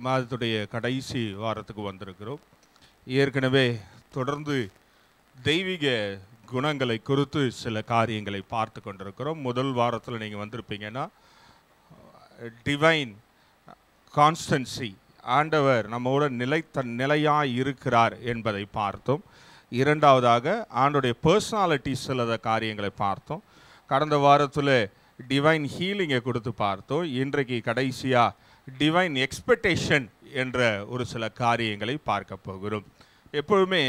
மாதத்துடைய கடைசி வாரத்துக்கு வந்திருக்கிறோம். ஏற்கனவே தொடர்ந்து தெய்வீக குணங்களை குறித்து சில காரியங்களை பார்த்து கொண்டிருக்கிறோம். முதல் வாரத்தில் நீங்கள் வந்திருப்பீங்கன்னா டிவைன் கான்ஸ்டன்சி, ஆண்டவர் நம்மோட நிலையாக இருக்கிறார் என்பதை பார்த்தோம். இரண்டாவதாக ஆண்டோடைய பர்சனாலிட்டி சில காரியங்களை பார்த்தோம். கடந்த வாரத்தில் டிவைன் ஹீலிங்கை கொடுத்து பார்த்தோம். இன்றைக்கு கடைசியாக டிவைன் எக்ஸ்பெக்டேஷன் என்ற ஒரு சில காரியங்களை பார்க்க போகிறோம். எப்பொழுதுமே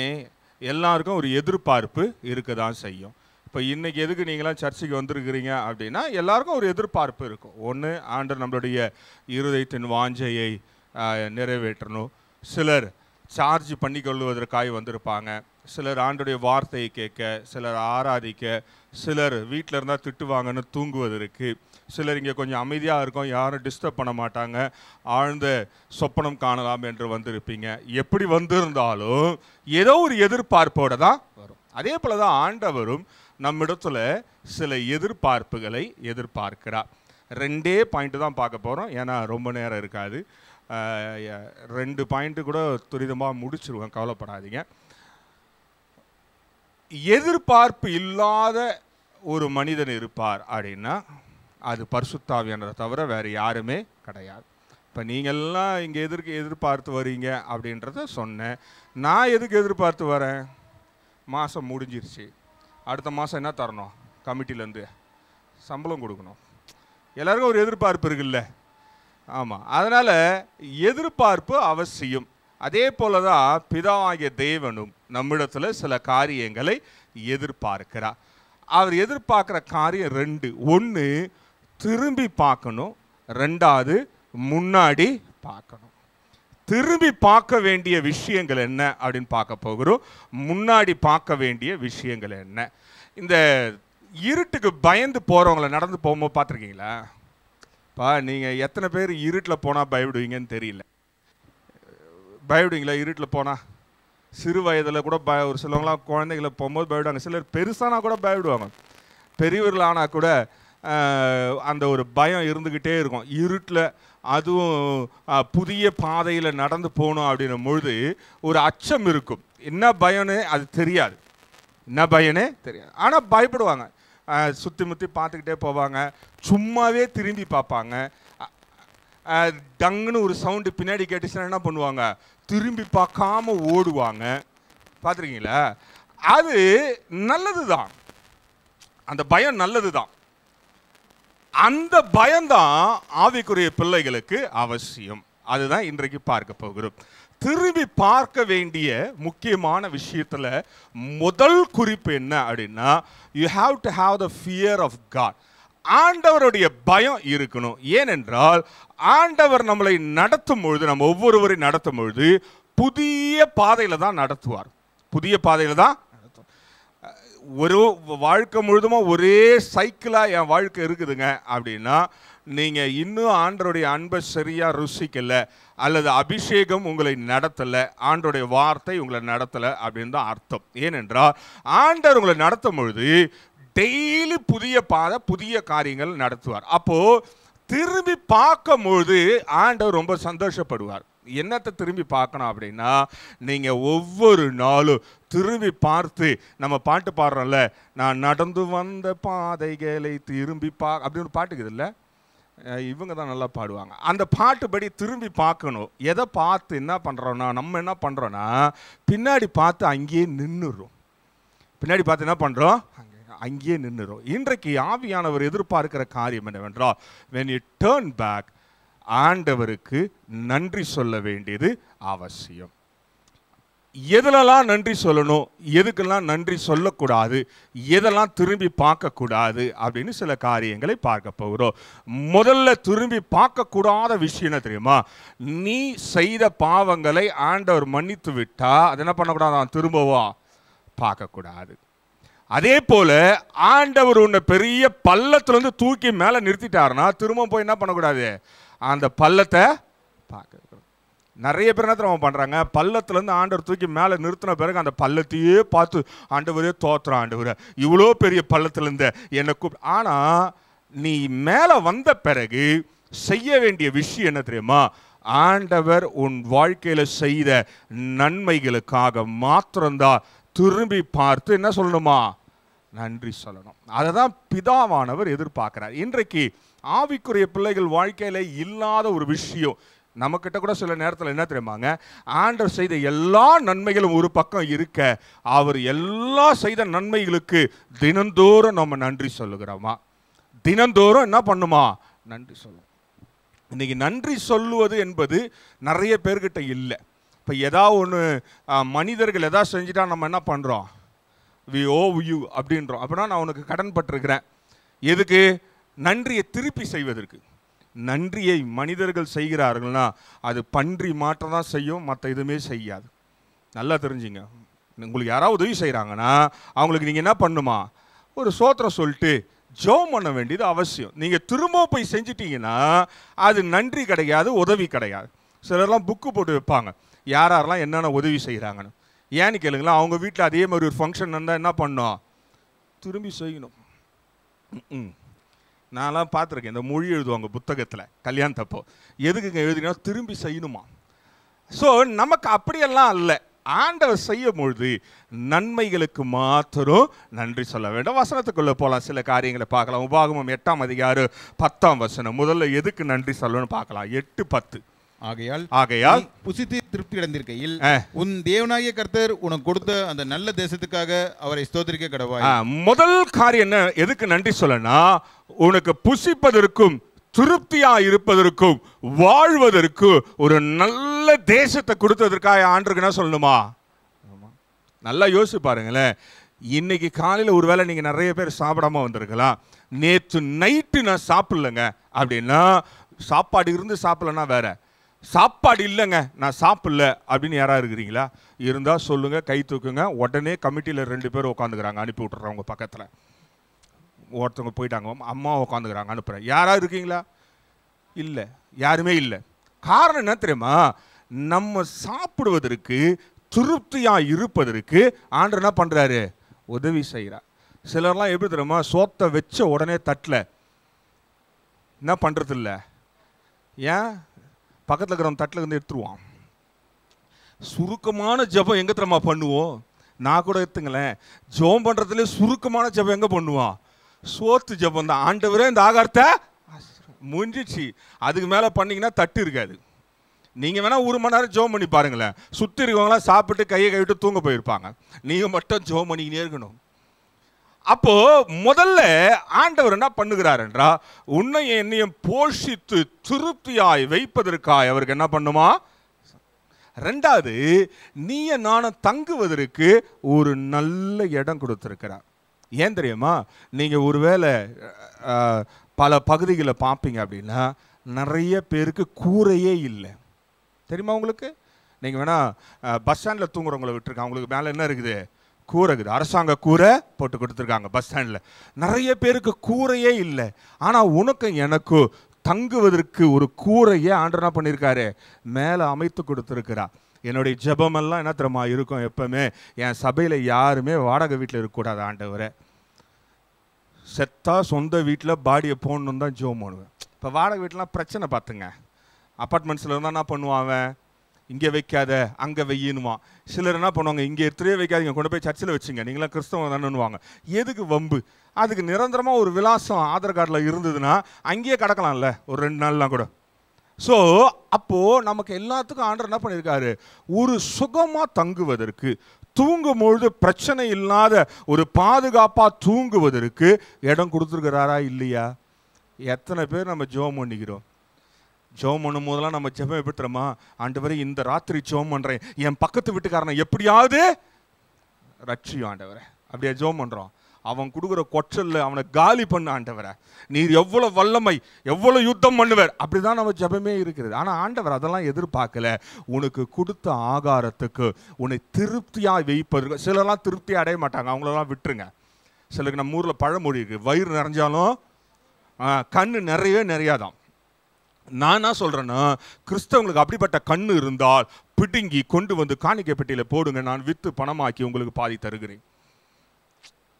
எல்லாருக்கும் ஒரு எதிர்பார்ப்பு இருக்க தான் செய்யும். இப்போ இன்றைக்கி எதுக்கு நீங்களாம் சர்ச்சுக்கு வந்திருக்கிறீங்க அப்படின்னா எல்லாருக்கும் ஒரு எதிர்பார்ப்பு இருக்கும். ஒன்று, ஆண்டவர் நம்மளுடைய இருதயத்தின் வாஞ்சையை நிறைவேற்றணும். சிலர் சார்ஜ் பண்ணி கொள்வதற்காக வந்திருப்பாங்க. சிலர் ஆண்டுடைய வார்த்தையை கேட்க, சிலர் ஆராதிக்க, சிலர் வீட்டில் இருந்தால் திட்டுவாங்கன்னு தூங்குவதற்கு, சிலர் இங்கே கொஞ்சம் அமைதியாக இருக்கும், யாரும் டிஸ்டர்ப் பண்ண மாட்டாங்க, ஆழ்ந்த சொப்பனம் காணலாம் என்று வந்திருப்பீங்க. எப்படி வந்திருந்தாலும் ஏதோ ஒரு எதிர்பார்ப்போடு தான் வரும். அதே போல் தான் ஆண்டவரும் நம்மிடத்தில் சில எதிர்பார்ப்புகளை எதிர்பார்க்கிறார். 2 பாயிண்ட்டு தான் பார்க்க போகிறோம், ஏன்னா ரொம்ப நேரம் இருக்காது. 2 பாயிண்ட்டு கூட துரிதமாக முடிச்சிருவேன், கவலைப்படாதீங்க. எதிர்பார்ப்பு இல்லாத ஒரு மனிதன் இருப்பார் அப்படின்னா அது பரிசுத்த ஆவியானவரை தவிர வேறு யாருமே கிடையாது. இப்போ நீங்கள்லாம் இங்கே எதிர்பார்த்து வரீங்க அப்படின்றத சொன்னேன். நான் எதுக்கு எதிர்பார்த்து வரேன்? மாதம் முடிஞ்சிருச்சு, அடுத்த மாதம் என்ன தரணும்? கமிட்டிலேருந்து சம்பளம் கொடுக்கணும். எல்லாருக்கும் ஒரு எதிர்பார்ப்பு இருக்குல்ல? ஆமாம், அதனால் எதிர்பார்ப்பு அவசியம். அதே போல தான் பிதாவாகிய தேவனும் நம்மிடத்தில் சில காரியங்களை எதிர்பார்க்கிறார். அவர் எதிர்பார்க்குற காரியம் 2. 1, திரும்பி பார்க்கணும். 2வது, முன்னாடி பார்க்கணும். திரும்பி பார்க்க வேண்டிய விஷயங்கள் என்ன அப்படின்னு பார்க்க போகிறோம். முன்னாடி பார்க்க வேண்டிய விஷயங்கள் என்ன? இந்த இருட்டுக்கு பயந்து போகிறவங்கள நடந்து போகும்போது பார்த்துருக்கீங்களா? நீங்கள் எத்தனை பேர் இருட்டில் போனால் பயப்படுவீங்கன்னு தெரியல. பயப்படுவீங்களா இருட்டில் போனால்? சிறு வயதில் கூட ஒரு சிலவங்களாம் குழந்தைகளை போகும்போது பயப்படுவாங்க. சிலர் பெருசானா கூட பயப்படுவாங்க. பெரியவர்கள் ஆனால் கூட அந்த ஒரு பயம் இருந்துக்கிட்டே இருக்கும். இருட்டில் அதுவும் புதிய பாதையில் நடந்து போகணும் அப்படின்னும் பொழுது ஒரு அச்சம் இருக்கும். என்ன பயம்னு அது தெரியாது, என்ன பயனே தெரியாது. ஆனால் பயப்படுவாங்க. சுற்றி முற்றி பார்த்துக்கிட்டே போவாங்க. சும்மாவே திரும்பி பார்ப்பாங்க. டங்குன்னு ஒரு சவுண்டு பின்னாடி கேட்டுச்சுன்னா என்ன பண்ணுவாங்க? திரும்பி பார்க்காம ஓடுவாங்க. பார்த்துருக்கீங்களா? அது நல்லது தான், அந்த பயம் நல்லது தான். அந்த பயம்தான் ஆவிக்குரிய பிள்ளைகளுக்கு அவசியம். அதுதான் இன்றைக்கு பார்க்க போகிறோம். திரும்பி பார்க்க வேண்டிய முக்கியமான விஷயத்தில் முதல் குறிப்பு என்ன அப்படின்னா, you have to have the fear of God. ஆண்டவருடைய பயம் இருக்கணும். ஏனென்றால் ஆண்டவர் நம்மளை நடத்தும் பொழுது, நம்ம ஒவ்வொருவரையும் நடத்தும் பொழுது புதிய பாதையில் தான் நடத்துவார். புதிய பாதையில் தான் நடத்துவார். ஒரு வாழ்க்கை முழுதுமாக ஒரே சைக்கிளாக என் வாழ்க்கை இருக்குதுங்க அப்படின்னா நீங்கள் இன்னும் ஆண்டவருடைய அன்பை சரியாக ருசிக்கலை, அல்லது அபிஷேகம் உங்களை நடத்தலை, ஆண்டவருடைய வார்த்தை உங்களை நடத்தலை அப்படின்னு தான் அர்த்தம். ஏனென்றால் ஆண்டவர் உங்களை நடத்தும் பொழுது டெய்லி புதிய பாதை, புதிய காரியங்கள் நடத்துவார். அப்போது திரும்பி பார்க்கும்பொழுது ஆண்டவர் ரொம்ப சந்தோஷப்படுவார். என்னத்தை திரும்பி பார்க்கணும் அப்படின்னா, நீங்கள் ஒவ்வொரு நாளும் திரும்பி பார்த்து, நம்ம பாட்டு பாடுறோம்ல, நான் நடந்து வந்த பாதைகளை திரும்பி அப்படின்னு ஒரு பாட்டுக்குது இல்லை? இவங்க தான் நல்லா பாடுவாங்க. அந்த பாட்டுப்படி திரும்பி பார்க்கணும். எதை பார்த்து என்ன பண்ணுறோன்னா, நம்ம என்ன பண்ணுறோன்னா பின்னாடி பார்த்து அங்கேயே நின்றுடும். பின்னாடி பார்த்து என்ன பண்ணுறோம்? அங்கேயே நின்றுடும். இன்றைக்கு ஆவியானவர் எதிர்பார்க்கிற காரியம் என்னவென்றால், when you turn back, ஆண்டவருக்கு நன்றி சொல்ல வேண்டியது அவசியம். எதெல்லாம் நன்றி சொல்லணும், எதுக்கெல்லாம் நன்றி சொல்லக்கூடாது, எதெல்லாம் திரும்பி பார்க்கக்கூடாது அப்படின்னு சில காரியங்களை பார்க்க போகிறோம். முதல்ல திரும்பி பார்க்கக்கூடாத விஷயம் என்ன தெரியுமா? நீ செய்த பாவங்களை ஆண்டவர் மன்னித்து விட்டா அது என்ன பண்ணக்கூடாது? திரும்பவா பார்க்கக்கூடாது. அதே போல ஆண்டவர் உன்னை பெரிய பள்ளத்திலிருந்து தூக்கி மேலே நிறுத்திட்டாருன்னா திரும்ப போய் என்ன பண்ணக்கூடாது? அந்த பள்ளத்தை பார்க்க. நிறைய பேர் என்ன தெரியுமா பண்ணுறாங்க? பள்ளத்துலேருந்து ஆண்டவர் தூக்கி மேலே நிறுத்தின பிறகு அந்த பள்ளத்தையே பார்த்து ஆண்டவரே தோத்துறான், ஆண்டவரே இவ்வளோ பெரிய பள்ளத்துலேருந்து என்னை ஆனால் நீ மேலே வந்த பிறகு செய்ய வேண்டிய விஷயம் என்ன தெரியுமா? ஆண்டவர் உன் வாழ்க்கையில செய்த நன்மைகளுக்காக மாத்திரம்தான் திரும்பி பார்த்து என்ன சொல்லணுமா? நன்றி சொல்லணும். அதை தான் பிதாவானவர் எதிர்பார்க்கிறார். இன்றைக்கு ஆவிக்குரிய பிள்ளைகள் வாழ்க்கையில இல்லாத ஒரு விஷயம் நம்மக்கிட்ட கூட சில நேரத்தில் என்ன தெரியுமாங்க, ஆண்டவர் செய்த எல்லா நன்மைகளும் ஒரு பக்கம் இருக்க, அவர் எல்லா செய்த நன்மைகளுக்கு தினந்தோறும் நம்ம நன்றி சொல்லுகிறோமா? தினந்தோறும் என்ன பண்ணுமா? நன்றி சொல்லும். இன்னைக்கு நன்றி சொல்லுவது என்பது நிறைய பேர்கிட்ட இல்லை. இப்போ ஏதாவது ஒன்று மனிதர்கள் எதாவது செஞ்சுட்டா நம்ம என்ன பண்ணுறோம்? வி ஓவ் யூ அப்படின்றோம். அப்படின்னா நான் உனக்கு கடன் பட்டிருக்கிறேன். எதுக்கு? நன்றியை திருப்பி செய்வதற்கு. நன்றியை மனிதர்கள் செய்கிறார்கள்னா அது பன்றி மாற்றம் தான் செய்யும், மற்ற எதுவுமே செய்யாது. நல்லா தெரிஞ்சுங்க. உங்களுக்கு யாராவது உதவி செய்கிறாங்கன்னா அவங்களுக்கு நீங்கள் என்ன பண்ணுமா? ஒரு சோத்திரம் சொல்லிட்டு ஜெபம் பண்ண வேண்டியது அவசியம். நீங்கள் திரும்ப போய் செஞ்சிட்டீங்கன்னா அது நன்றி கிடையாது, உதவி கிடையாது. சிலர்லாம் புக்கு போட்டு வைப்பாங்க யாரெல்லாம் என்னென்ன உதவி செய்கிறாங்கன்னு. ஏன்னு கேளுங்களா, அவங்க வீட்டில் அதே மாதிரி ஒரு ஃபங்க்ஷன் இருந்தால் என்ன பண்ணோம்? திரும்பி செய்யணும். நான்லாம் பார்த்துருக்கேன், இந்த மொழி எழுதுவாங்க புத்தகத்தில் கல்யாணத்தப்போ. எதுக்குங்க எழுதினா? திரும்பி செய்யணுமா? ஸோ நமக்கு அப்படியெல்லாம் இல்லை. ஆண்டவர் செய்யும் பொழுது நன்மைகளுக்கு மாத்திரம் நன்றி சொல்ல வேண்டும். வசனத்துக்குள்ளே போகலாம், சில காரியங்களை பார்க்கலாம். உபாகமம் 8ஆம் அதிகாரம் 10ஆம் வசனம். முதல்ல எதுக்கு நன்றி சொல்லணும்னு பார்க்கலாம். 8:10. ஆகையால் புசித்து திருப்தி அடைந்திருக்கையில் உன் தேவனாகிய கர்த்தர் உனக்கு கொடுத்த அந்த நல்ல தேசத்துக்காக அவரை ஸ்தோத்திரிக்க கடவாய். முதல் காரியம் என்ன? எதுக்கு நன்றி சொல்லனா? உனக்கு புசிப்பதற்கும் திருப்தியா இருப்பதற்கும் வாழ்வதற்கு ஒரு நல்ல தேசத்தை கொடுத்ததற்காக ஆண்டவருக்கு என்ன சொல்லணுமா? நல்லா யோசிச்சு பாருங்களேன். இன்னைக்கு காலையில் ஒருவேளை நீங்க நிறைய பேர் சாப்பிடாம வந்திருக்கலாம். நேற்று நைட்டு நான் சாப்பிடலங்க அப்படின்னா, சாப்பாடு இருந்து சாப்பிடலன்னா வேற, சாப்பாடு இல்லைங்க நான் சாப்பிடல அப்படின்னு யாராவது இருக்கிறீங்களா? இருந்தால் சொல்லுங்க, கை தூக்குங்க. உடனே கமிட்டியில் 2 பேர் உட்காந்துக்கிறாங்க, அனுப்பி விட்டுறேன். உங்கள் பக்கத்தில் ஒருத்தவங்க போயிட்டாங்க, அம்மா உட்காந்துக்கிறாங்க, அனுப்புகிறேன். யாராவது இருக்கீங்களா? இல்லை, யாருமே இல்லை. காரணம் என்ன தெரியுமா? நம்ம சாப்பிடுவதற்கு திருப்தியாக இருப்பதற்கு ஆண்டவர் என்ன பண்ணுறாரு? உதவி செய்கிறார். சிலர்லாம் எப்படி தெரியுமா? சோத்தை வச்ச உடனே தட்டில் என்ன பண்ணுறது இல்லை. ஏன்? பக்கத்தில் இருக்கிறவன் தட்டில் இருந்து எடுத்துருவான். சுருக்கமான ஜெபம் எங்கே தெரியுமா பண்ணுவோம்? நான் கூட எடுத்துங்களேன், ஜெபம் பண்ணுறதுலேயே சுருக்கமான ஜெபம் எங்கே பண்ணுவான்? சோத்து ஜெபம் தான். ஆண்டவரே இந்த ஆகாரத்தை முடிஞ்சிச்சு. அதுக்கு மேலே பண்ணிங்கன்னா தட்டு இருக்காது. நீங்கள் வேணால் 1 மணி நேரம் ஜெபம் பண்ணி பாருங்களேன். சுற்றி இருக்கவங்களாம் சாப்பிட்டு கையை கழுவிட்டு தூங்க போயிருப்பாங்க. நீங்கள் மட்டும் ஜெபம் பண்ணிக்கினே இருக்கணும். அப்போ முதல்ல ஆண்டவர் என்ன பண்ணுகிறார் என்றா, உன்னையும் என்னையும் போஷித்து திருப்தியாய் வைப்பதற்காய் அவருக்கு என்ன பண்ணுமா? 2வது, நீய நானும் தங்குவதற்கு ஒரு நல்ல இடம் கொடுத்திருக்கிறார். ஏன் தெரியுமா? நீங்க ஒருவேளை பல பகுதிகளை பார்ப்பீங்க அப்படின்னா நிறைய பேருக்கு கூரையே இல்லை. தெரியுமா உங்களுக்கு? நீங்க வேணா பஸ் ஸ்டாண்டில் தூங்குறவங்களை விட்டுருக்காங்க, அவங்களுக்கு மேலே என்ன இருக்குது? கூரை இருக்குது. அரசாங்க கூரை போட்டு கொடுத்துருக்காங்க பஸ் ஸ்டாண்டில். நிறைய பேருக்கு கூரையே இல்லை. ஆனால் உனக்கு எனக்கும் தங்குவதற்கு ஒரு கூரையே ஆண்டவர் என்ன பண்ணியிருக்காரு? மேலே அமைத்து கொடுத்துருக்கிறா. என்னுடைய ஜெபமெல்லாம் என்ன தெரியுமா இருக்கும்? எப்பவுமே என் சபையில் யாருமே வாடகை வீட்டில் இருக்கக்கூடாது. ஆண்டவரை செத்தா சொந்த வீட்டில் பாடியை போடணுன்னு தான் ஜெபம் பண்ணுவேன். இப்போ வாடகை வீட்டிலாம் பிரச்சனை பார்த்துங்க. அப்பார்ட்மெண்ட்ஸில் இருந்தால் என்ன பண்ணுவான்? இங்கே வைக்காத அங்கே வெய்யணுமா. சிலர் என்ன பண்ணுவாங்க? இங்கே எடுத்துகிட்டே வைக்காதீங்க, கொண்டு போய் சர்ச்சில் வச்சுங்க, நீங்களாம் கிறிஸ்தவம் தானேன்னுவாங்க. எதுக்கு வம்பு? அதுக்கு நிரந்தரமாக ஒரு விலாசம் ஆதார் கார்டில் இருந்ததுன்னா அங்கேயே கிடக்கலாம்ல ஒரு 2 நாள்லாம் கூட. ஸோ அப்போது நமக்கு எல்லாத்துக்கும் ஆண்டவர் என்ன பண்ணியிருக்காரு? ஒரு சுகமாக தங்குவதற்கு, தூங்கும்பொழுது பிரச்சனை இல்லாத ஒரு பாதுகாப்பாக தூங்குவதற்கு இடம் கொடுத்துருக்கிறாரா இல்லையா? எத்தனை பேர் நம்ம ஜெபம் பண்ணிக்கிறோம்? ஜெபம் பண்ணும் போதெல்லாம் நம்ம ஜெபம் எப்படி தெரியுமா? ஆண்டவரே இந்த ராத்திரி ஜெபம் பண்ணுறேன், என் பக்கத்து வீட்டுக்காரனை எப்படியாவது ரட்சியும் ஆண்டவரே. அப்படியே ஜெபம் பண்ணுறோம். அவன் கொடுக்குற கொச்சல்ல அவனை காலி பண்ண ஆண்டவரை, நீர் எவ்வளோ வல்லமை, எவ்வளோ யுத்தம் பண்ணுவார். அப்படிதான் நம்ம ஜெபமே இருக்கிறது. ஆனால் ஆண்டவர் அதெல்லாம் எதிர்பார்க்கல. உனக்கு கொடுத்த ஆகாரத்துக்கு உன்னை திருப்தியாக வைப்பதற்கு. சிலர்லாம் திருப்தி அடைய மாட்டாங்க, அவங்களெல்லாம் விட்டுருங்க. சிலருக்கு நம்ம ஊரில் பழமொழி இருக்குது, வயிறு நிறைஞ்சாலும் கண்ணு நிறையாதான். நான் என்ன சொல்கிறேன்னா, கிறிஸ்தவங்களுக்கு அப்படிப்பட்ட கண்ணு இருந்தால் பிடுங்கி கொண்டு வந்து காணிக்கை பெட்டியில் போடுங்க, நான் விற்று பணமாக்கி உங்களுக்கு பாதி தருகிறேன்.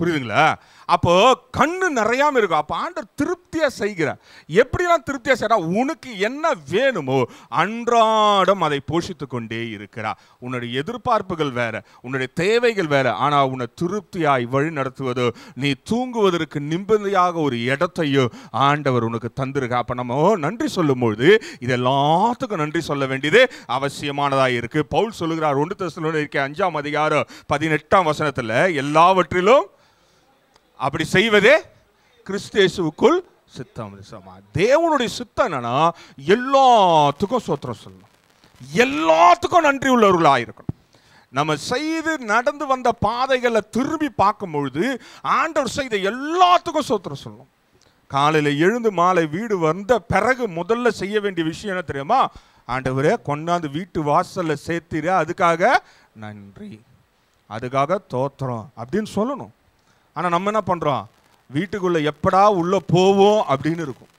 புரியுதுங்களா? அப்போ கண்ணு நிறையாம இருக்கும். அப்போ ஆண்டவர் திருப்தியா செய்கிறார். எப்படிலாம் திருப்தியா செய்யறா? உனக்கு என்ன வேணுமோ அன்றாடம் அதை போஷித்து கொண்டே இருக்கிறார். உன்னுடைய எதிர்பார்ப்புகள் வேற, உன்னுடைய தேவைகள் வேற, ஆனா உன்னை திருப்தியாய் வழி நடத்துவதோ, நீ தூங்குவதற்கு நிம்மதியாக ஒரு இடத்தையோ ஆண்டவர் உனக்கு தந்திருக்கா. அப்ப நம்ம நன்றி சொல்லும் பொழுது இது எல்லாத்துக்கும் நன்றி சொல்ல வேண்டியது அவசியமானதா இருக்கு. பவுல் சொல்லுகிறார் 1 தெசலோனிக்கேயர் 5ஆம் அதிகாரம் 18ஆம் வசனத்துல, எல்லாவற்றிலும் அப்படி செய்வதே கிறிஸ்து இயேசுவுக்குள் சித்தம். தேவனுடைய சித்தம் என்னன்னா எல்லாத்துக்கும் ஸ்தோத்திரம் சொல்லணும், எல்லாத்துக்கும் நன்றி உள்ளவர்களாக இருக்கணும். நம்ம செய்து நடந்து வந்த பாதைகளை திரும்பி பார்க்கும் பொழுது ஆண்டவர் செய்த எல்லாத்துக்கும் ஸ்தோத்திரம் சொல்லணும். காலையில் எழுந்து மாலை வீடு வந்த பிறகு முதல்ல செய்ய வேண்டிய விஷயம் என்ன தெரியுமா? ஆண்டவரே கொண்டாந்து வீட்டு வாசல்ல சேர்த்திர, அதுக்காக நன்றி, அதுக்காக தோத்திரம் அப்படின்னு சொல்லணும். ஆனால் நம்ம என்ன பண்ணுறோம்? வீட்டுக்குள்ளே எப்படா உள்ளே போவோம் அப்படின்னு இருக்கும்.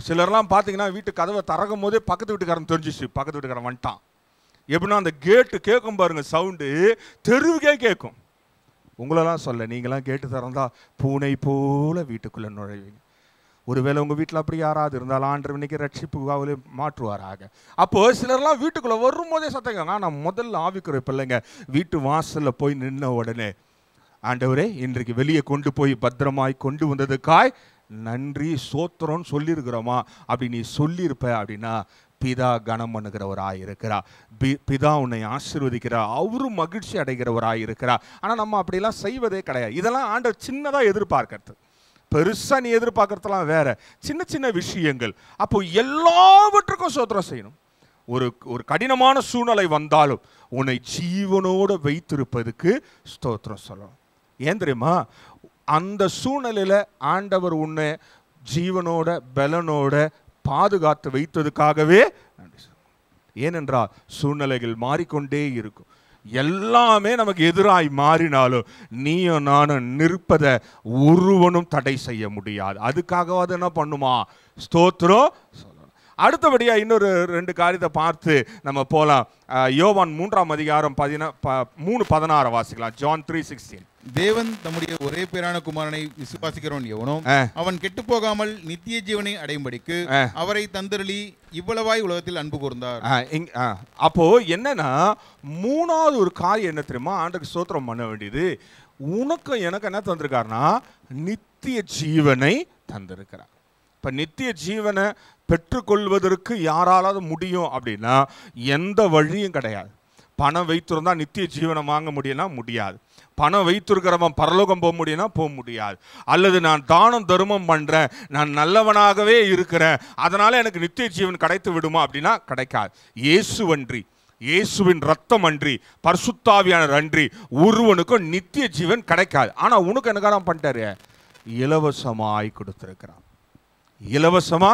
சிலர்லாம் பார்த்தீங்கன்னா வீட்டு கதவை திறக்கும் போதே பக்கத்து வீட்டுக்காரன் தெரிஞ்சிச்சு, பக்கத்து வீட்டுக்காரன் வந்துட்டான். எப்படின்னா அந்த கேட்டு கேட்கும் பாருங்க, சவுண்டு தெருவுக்கே கேட்கும். உங்களெல்லாம் சொல்ல, நீங்களாம் கேட்டு திறந்தா பூனை போல வீட்டுக்குள்ளே நுழைவீங்க. ஒருவேளை உங்கள் வீட்டில் அப்படி யாராவது இருந்தாலும் ஆண்டவர் இன்னைக்கு ரட்சிப்புக்காகவே மாற்றுவாராக. அப்போது சிலர்லாம் வீட்டுக்குள்ளே வரும்போதே சத்தங்க. ஆனால் முதல்ல ஆவிக்குறை பிள்ளைங்க வீட்டு வாசலில் போய் நின்ன உடனே, ஆண்டவரே இன்றைக்கு வெளியே கொண்டு போய் பத்திரமாய் கொண்டு வந்ததுக்காய் நன்றி சோத்திரம்னு சொல்லியிருக்கிறோமா? அப்படி நீ சொல்லியிருப்ப அப்படின்னா பிதா கனம் பண்ணுகிறவராய் இருக்கிறா, பிதா உன்னை ஆசீர்வதிக்கிறார், அவரும் மகிழ்ச்சி அடைகிறவராய் இருக்கிறார். ஆனால் நம்ம அப்படிலாம் செய்வதே கிடையாது. இதெல்லாம் ஆண்டவர் சின்னதாக எதிர்பார்க்கறது, பெருசாக நீ எதிர்பார்க்கறதுலாம் வேற, சின்ன சின்ன விஷயங்கள். அப்போ எல்லாவற்றுக்கும் சோத்திரம் செய்யணும். ஒரு கடினமான சூழ்நிலை வந்தாலும் உன்னை ஜீவனோடு வைத்திருப்பதுக்கு ஸ்தோத்திரம் சொல்லணும். ஏன் தெரியுமா? அந்த சூழ்நிலையில் ஆண்டவர் உன்னை ஜீவனோட பலனோட பாதுகாத்து வைத்ததுக்காகவே நன்றி சொல்லணும். ஏனென்றால் சூழ்நிலைகள் மாறிக்கொண்டே இருக்கும். எல்லாமே நமக்கு எதிராய் மாறினாலும் நீயும் நானும் நிற்பதை ஒருவனும் தடை செய்ய முடியாது. அதுக்காகவாது என்ன பண்ணுமா? ஸ்தோத்திரம் சொல்லணும். அடுத்தபடியா இன்னொரு 2 காரியத்தை பார்த்து நம்ம போலாம். யோவான் 3ஆம் அதிகாரம் 3:16 வாசிக்கலாம். John 3:16. தேவன் தம்முடைய ஒரே பேரான குமாரனை விசுவாசிக்கிறவன் எவனோ அவன் கெட்டு போகாமல் நித்திய ஜீவனை அடையும்படிக்கு அவரை தந்தருளி இவ்வளவாய் உலகத்தில் அன்பு கூர்ந்தார். அப்போ என்னன்னா, 3வது ஒரு காரியம் என்ன தெரியுமா? ஆண்டவருக்கு ஸ்தோத்திரம் பண்ண வேண்டியது. உனக்கு எனக்கு என்ன தந்திருக்காருன்னா நித்திய ஜீவனை தந்திருக்கிறார். இப்ப நித்திய ஜீவனை பெற்றுக்கொள்வதற்கு யாராலாவது முடியும் அப்படின்னா எந்த வழியும் கிடையாது. பணம் வைத்திருந்தா நித்திய ஜீவனை வாங்க முடியும்னா முடியாது. பணம் வைத்திருக்கிறவன் பரலோகம் போக முடியும்னா போக முடியாது. அல்லது நான் தானம் தர்மம் பண்றேன், நான் நல்லவனாகவே இருக்கிறேன், அதனால எனக்கு நித்திய ஜீவன் கிடைத்து விடுமா அப்படின்னா கிடைக்காது. இயேசுவன்றி, இயேசுவின் ரத்தம் அன்றி, பரிசுத்தாவியானவர் அன்றி ஒருவனுக்கும் நித்திய ஜீவன் கிடைக்காது. ஆனா உனக்கு என்ன பண்ணிட்டாரு? இலவசமாய் கொடுத்திருக்கிறான். இலவசமா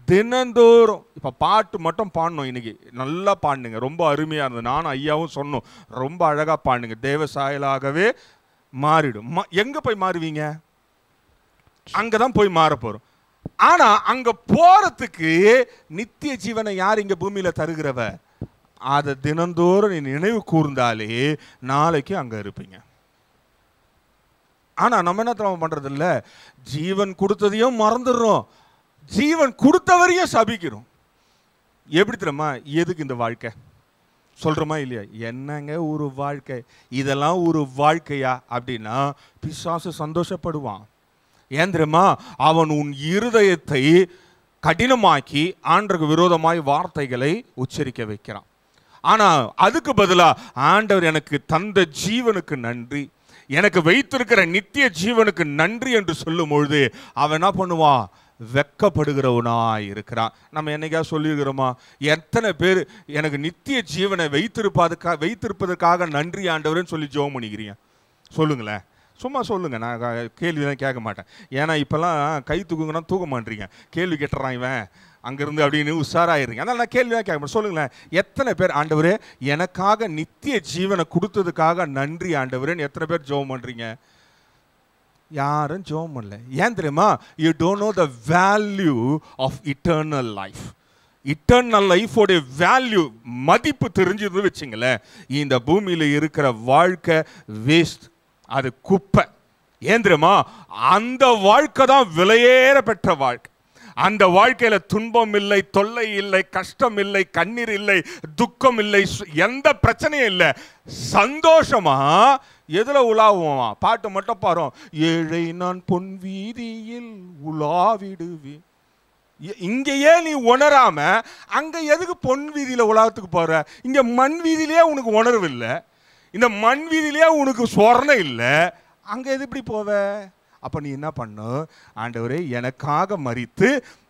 தினந்தோறும். இப்போ பாட்டு மட்டும் பாடணும். இன்னைக்கு நல்லா பாடுங்க, ரொம்ப அருமையாக இருந்தது. நானும் ஐயாவும் சொன்னோம், ரொம்ப அழகாக பாடுங்க. தேவ சாயலாகவே மாறிடும். எங்கே போய் மாறுவீங்க? அங்கே தான் போய் மாற போகிறோம். ஆனால் அங்கே போகிறதுக்கு நித்திய ஜீவனை யார் இங்கே பூமியில் தருகிறவ? அதை தினந்தோறும் நீ நினைவு கூர்ந்தாலே நாளைக்கு அங்கே இருப்பீங்க. ஆனால் நம்ம என்ன தெரியுமா பண்ணுறது இல்லை? ஜீவன் கொடுத்ததையும் மறந்துடுறோம், ஜீவன் கொடுத்தவரையும் சபிக்கிறோம். எப்படி தெரியுமா? எதுக்கு இந்த வாழ்க்கை சொல்கிறோமா இல்லையா? என்னங்க ஒரு வாழ்க்கை, இதெல்லாம் ஒரு வாழ்க்கையா அப்படின்னா பிசாசு சந்தோஷப்படுவான். ஏன் தெரியுமா? அவன் உன் இருதயத்தை கடினமாக்கி ஆண்டவருக்கு விரோதமாய் வார்த்தைகளை உச்சரிக்க வைக்கிறான். ஆனால் அதுக்கு பதிலாக ஆண்டவர் எனக்கு தந்த ஜீவனுக்கு நன்றி, எனக்கு வைத்திருக்கிற நித்திய ஜீவனுக்கு நன்றி என்று சொல்லும் பொழுது அவன் என்ன பண்ணுவான்? வெக்கப்படுகிறவனாய் இருக்கிறான். நம்ம என்னைக்கா சொல்லியிருக்கிறோமா? எத்தனை பேர் எனக்கு நித்திய ஜீவனை வைத்திருப்பதற்காக நன்றி ஆண்டவர்னு சொல்லி ஜெபம் பண்ணிக்கிறீங்க? சொல்லுங்களேன், சும்மா சொல்லுங்க. நான் கேள்விதான் கேட்க மாட்டேன். ஏன்னா இப்பெல்லாம் கை தூக்குங்கன்னா தூக்க மாட்டீங்க. கேள்வி கேட்டுறான் இவன் அங்கிருந்து அப்படின்னு உஷாராயிருங்க. அதனால் நான் கேள்விதான் கேட்க மாட்டேன். சொல்லுங்களேன், எத்தனை பேர் ஆண்டவரே எனக்காக நித்திய ஜீவனை கொடுத்ததுக்காக நன்றி ஆண்டவரேன்னு எத்தனை பேர் ஜெபம் பண்றீங்க? யாரும் ஜெபம் பண்ணல. ஏன் தெரியுமா? You don't know the value of eternal life. Eternal லைஃபோடைய வேல்யூ, மதிப்பு தெரிஞ்சிருந்து வச்சுங்களேன், இந்த பூமியில் இருக்கிற வாழ்க்கை வேஸ்ட், அது குப்பை. ஏன் தெரியுமா? அந்த வாழ்க்கை தான் விலையேற பெற்ற வாழ்க்கை. அந்த வாழ்க்கையில துன்பம் இல்லை, தொல்லை இல்லை, கஷ்டம் இல்லை, கண்ணீர் இல்லை, துக்கம் இல்லை, எந்த பிரச்சனையும் இல்லை. சந்தோஷமா எதுல உலாவுமா? பாட்டு மட்டும் பாரு. ஏழை நான் பொன் வீதியில் உலாவிடுவேன். இங்கேயே நீ உணராம அங்க எதுக்கு பொன் வீதியில உலகத்துக்கு போற? இங்க மண் வீதியிலேயே உனக்கு உணர்வு இல்லை, இந்த மண் வீதியிலேயே உனக்கு சொர்ணம் இல்லை, அங்க எது இப்படி போவ? அப்ப நீ என்ன பண்ணு? ஆண்டவரே, எனக்காக மரித்து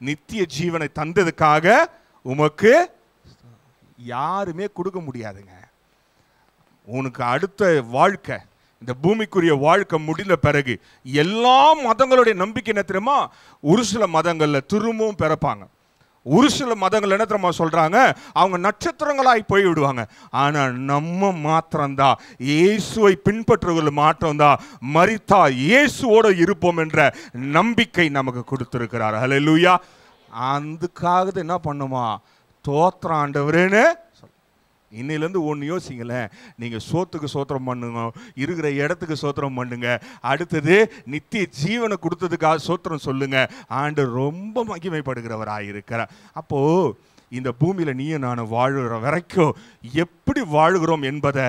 நித்திய ஜீவனை தந்ததுக்காக உமக்கு யாருமே கொடுக்க முடியாதுங்க. உனக்கு அடுத்த வாழ்க்கை, இந்த பூமிக்குரிய வாழ்க்கை முடிந்த பிறகு எல்லா மதங்களுடைய நம்பிக்கை என்ன தெரியுமா? ஒரு சில மதங்கள்ல திரும்பவும் பிறப்பாங்க. ஒரு சில மதங்கள் என்ன தெரியுமா சொல்றாங்க? அவங்க நட்சத்திரங்களாய் போய் விடுவாங்க. ஆனா நம்ம மாத்திரம்தான், இயேசுவை பின்பற்றுவர்கள் மாத்திரம்தான் மரித்தா இயேசுவோட இருப்போம் என்ற நம்பிக்கை நமக்கு கொடுத்திருக்கிறார். ஹல்லேலூயா. அதுக்காக என்ன பண்ணுமா? தோத்திரம் ஆண்டவரேன்னு இன்னிலேருந்து ஒன்று யோசிங்களேன். நீங்கள் சோத்துக்கு சோத்திரம் பண்ணுங்க, இருக்கிற இடத்துக்கு சோத்திரம் பண்ணுங்க, அடுத்தது நித்திய ஜீவனை கொடுத்ததுக்காக சோத்திரம் சொல்லுங்க. ஆண்டவர் ரொம்ப மகிமைப்படுகிறவராக இருக்கிறார். அப்போது இந்த பூமியில் நீயும் நான் வாழுகிற வரைக்கும் எப்படி வாழுகிறோம் என்பதை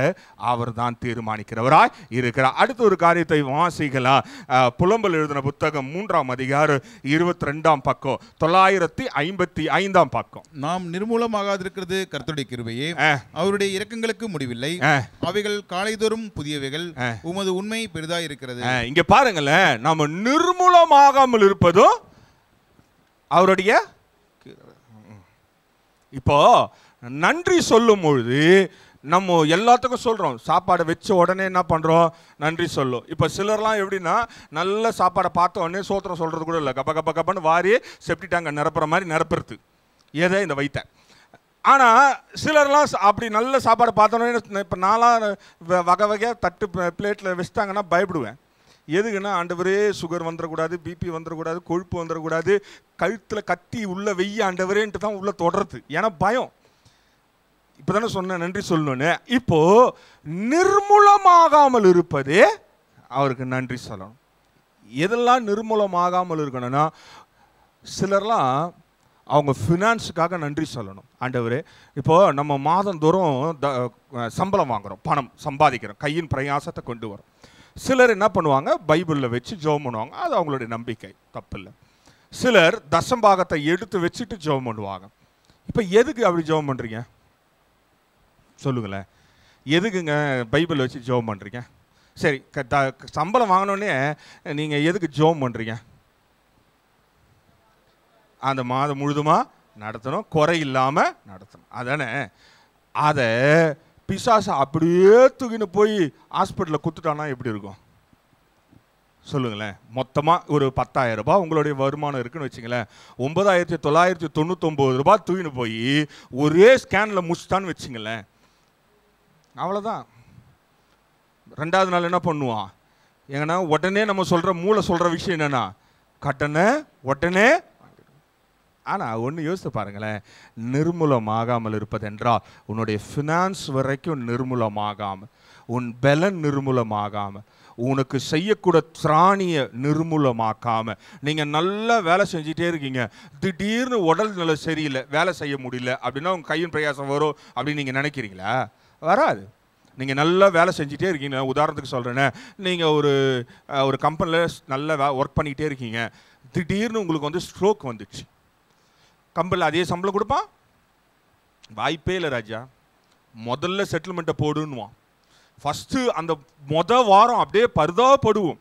அவர் தான் தீர்மானிக்கிறவராய் இருக்கிறார். அடுத்த ஒரு காரியத்தை வாசிக்கலாம். புலம்பல் எழுதின புத்தகம் 3ஆம் அதிகாரம் 22ஆம் பக்கம், 955ஆம் பக்கம். நாம் நிர்மூலமாகாதிருக்கிறது கர்த்தருடைய கிருபையே, அவருடைய இரக்கங்களுக்கு முடிவில்லை, அவைகள் காலைதோறும் புதியவைகள், உமது உண்மை பெரிதாய் இருக்கிறது. இங்க பாருங்களேன், நம்ம நிர்மூலமாகாமல் இருப்பதும் அவருடைய. இப்போ நன்றி சொல்லும் பொழுது நம்ம எல்லாத்துக்கும் சொல்கிறோம். சாப்பாடை வச்ச உடனே என்ன பண்ணுறோம்? நன்றி சொல்லும். இப்போ சிலர்லாம் எப்படின்னா, நல்ல சாப்பாடை பார்த்த உடனே சோத்திரம் சொல்கிறது கூட இல்லை, கப்ப கப்ப கப்பன்னு வாரி செப்டி டேங்கை நிரப்புற மாதிரி நிரப்புறது ஏதே இந்த வைத்த. ஆனால் சிலர்லாம் அப்படி நல்ல சாப்பாடை பார்த்தோன்னே, இப்போ நான்லாம் வகை வகையாக தட்டு பிளேட்டில் வச்சுட்டாங்கன்னா பயப்படுவேன். எதுக்குன்னா, ஆண்டவரே சுகர் வந்துடக்கூடாது, பிபி வந்துடக்கூடாது, கொழுப்பு வந்துடக்கூடாது, கழுத்தில் கத்தி உள்ள வெய்ய ஆண்டவரேன்ட்டு தான் உள்ள தொடருது. ஏன்னா பயம். இப்போ தானே சொன்னேன் நன்றி சொல்லணுன்னு. இப்போ நிர்மூலமாகாமல் இருப்பதே அவருக்கு நன்றி சொல்லணும். எதெல்லாம் நிர்மூலமாகாமல் இருக்கணும்னா, சிலர்லாம் அவங்க ஃபினான்ஸுக்காக நன்றி சொல்லணும். ஆண்டவரே, இப்போது நம்ம மாதந்தோறும் சம்பளம் வாங்குகிறோம், பணம் சம்பாதிக்கிறோம், கையின் பிரயாசத்தை கொண்டு வரோம். சிலர் என்ன பண்ணுவாங்க? பைபிளில் வச்சு ஜெபம் பண்ணுவாங்க. அது அவங்களுடைய நம்பிக்கை, தப்பில்லை. சிலர் தசம்பாகத்தை எடுத்து வச்சுட்டு ஜெபம் பண்ணுவாங்க. இப்போ எதுக்கு அப்படி ஜெபம் பண்ணுறீங்க சொல்லுங்களேன்? எதுக்குங்க பைபிள் வச்சு ஜெபம் பண்ணுறீங்க? சரி, சம்பளம் வாங்கினோடனே நீங்கள் எதுக்கு ஜெபம் பண்ணுறீங்க? அந்த மாதம் முழுதுமாக நடத்தணும், குறை இல்லாமல் நடத்தணும், அதானே? அதை பிசாசை அப்படியே தூக்கின்னு போய் ஹாஸ்பிட்டலில் குத்துட்டானா எப்படி இருக்கும் சொல்லுங்களேன்? மொத்தமாக ஒரு 10,000 ரூபாய் உங்களுடைய வருமானம் இருக்குன்னு வச்சுங்களேன், 9,999 ரூபாய் தூக்கின்னு போய் ஒரே ஸ்கேனில் முடிச்சுட்டான்னு வச்சுங்களேன், அவ்வளோதான். 2வது நாள் என்ன பண்ணுவான்? ஏங்கன்னா உடனே நம்ம சொல்கிற மூளை சொல்கிற விஷயம் என்னென்னா, கட்டணை உடனே. ஆனால் ஒன்று யோசித்து பாருங்களேன், நிர்மூலமாகாமல் இருப்பதென்றால் உன்னுடைய ஃபினான்ஸ் வரைக்கும் நிர்மூலமாகாமல், உன் பலன் நிர்மூலமாகாமல், உனக்கு செய்யக்கூட திராணியை நிர்மூலமாக்காமல், நீங்கள் நல்லா வேலை செஞ்சிட்டே இருக்கீங்க, திடீர்னு உடல் நிலை சரியில்லை, வேலை செய்ய முடியல அப்படின்னா உங்கள் கையின் பிரயாசம் வரும் அப்படின்னு நீங்கள் நினைக்கிறீங்களா? வராது. நீங்கள் நல்லா வேலை செஞ்சிட்டே இருக்கீங்க. உதாரணத்துக்கு சொல்கிறேன்னே, நீங்கள் ஒரு கம்பெனியில் நல்லா ஒர்க் பண்ணிக்கிட்டே இருக்கீங்க, திடீர்னு உங்களுக்கு வந்து ஸ்ட்ரோக் வந்துடுச்சு. கம்பெனியில் அதே சம்பளம் கொடுப்பான்? வாய்ப்பே இல்லை ராஜா. முதல்ல செட்டில்மெண்ட்டை போடுன்னுவான். ஃபஸ்ட்டு அந்த வாரம் அப்படியே பரிதாபப்படுவோம்.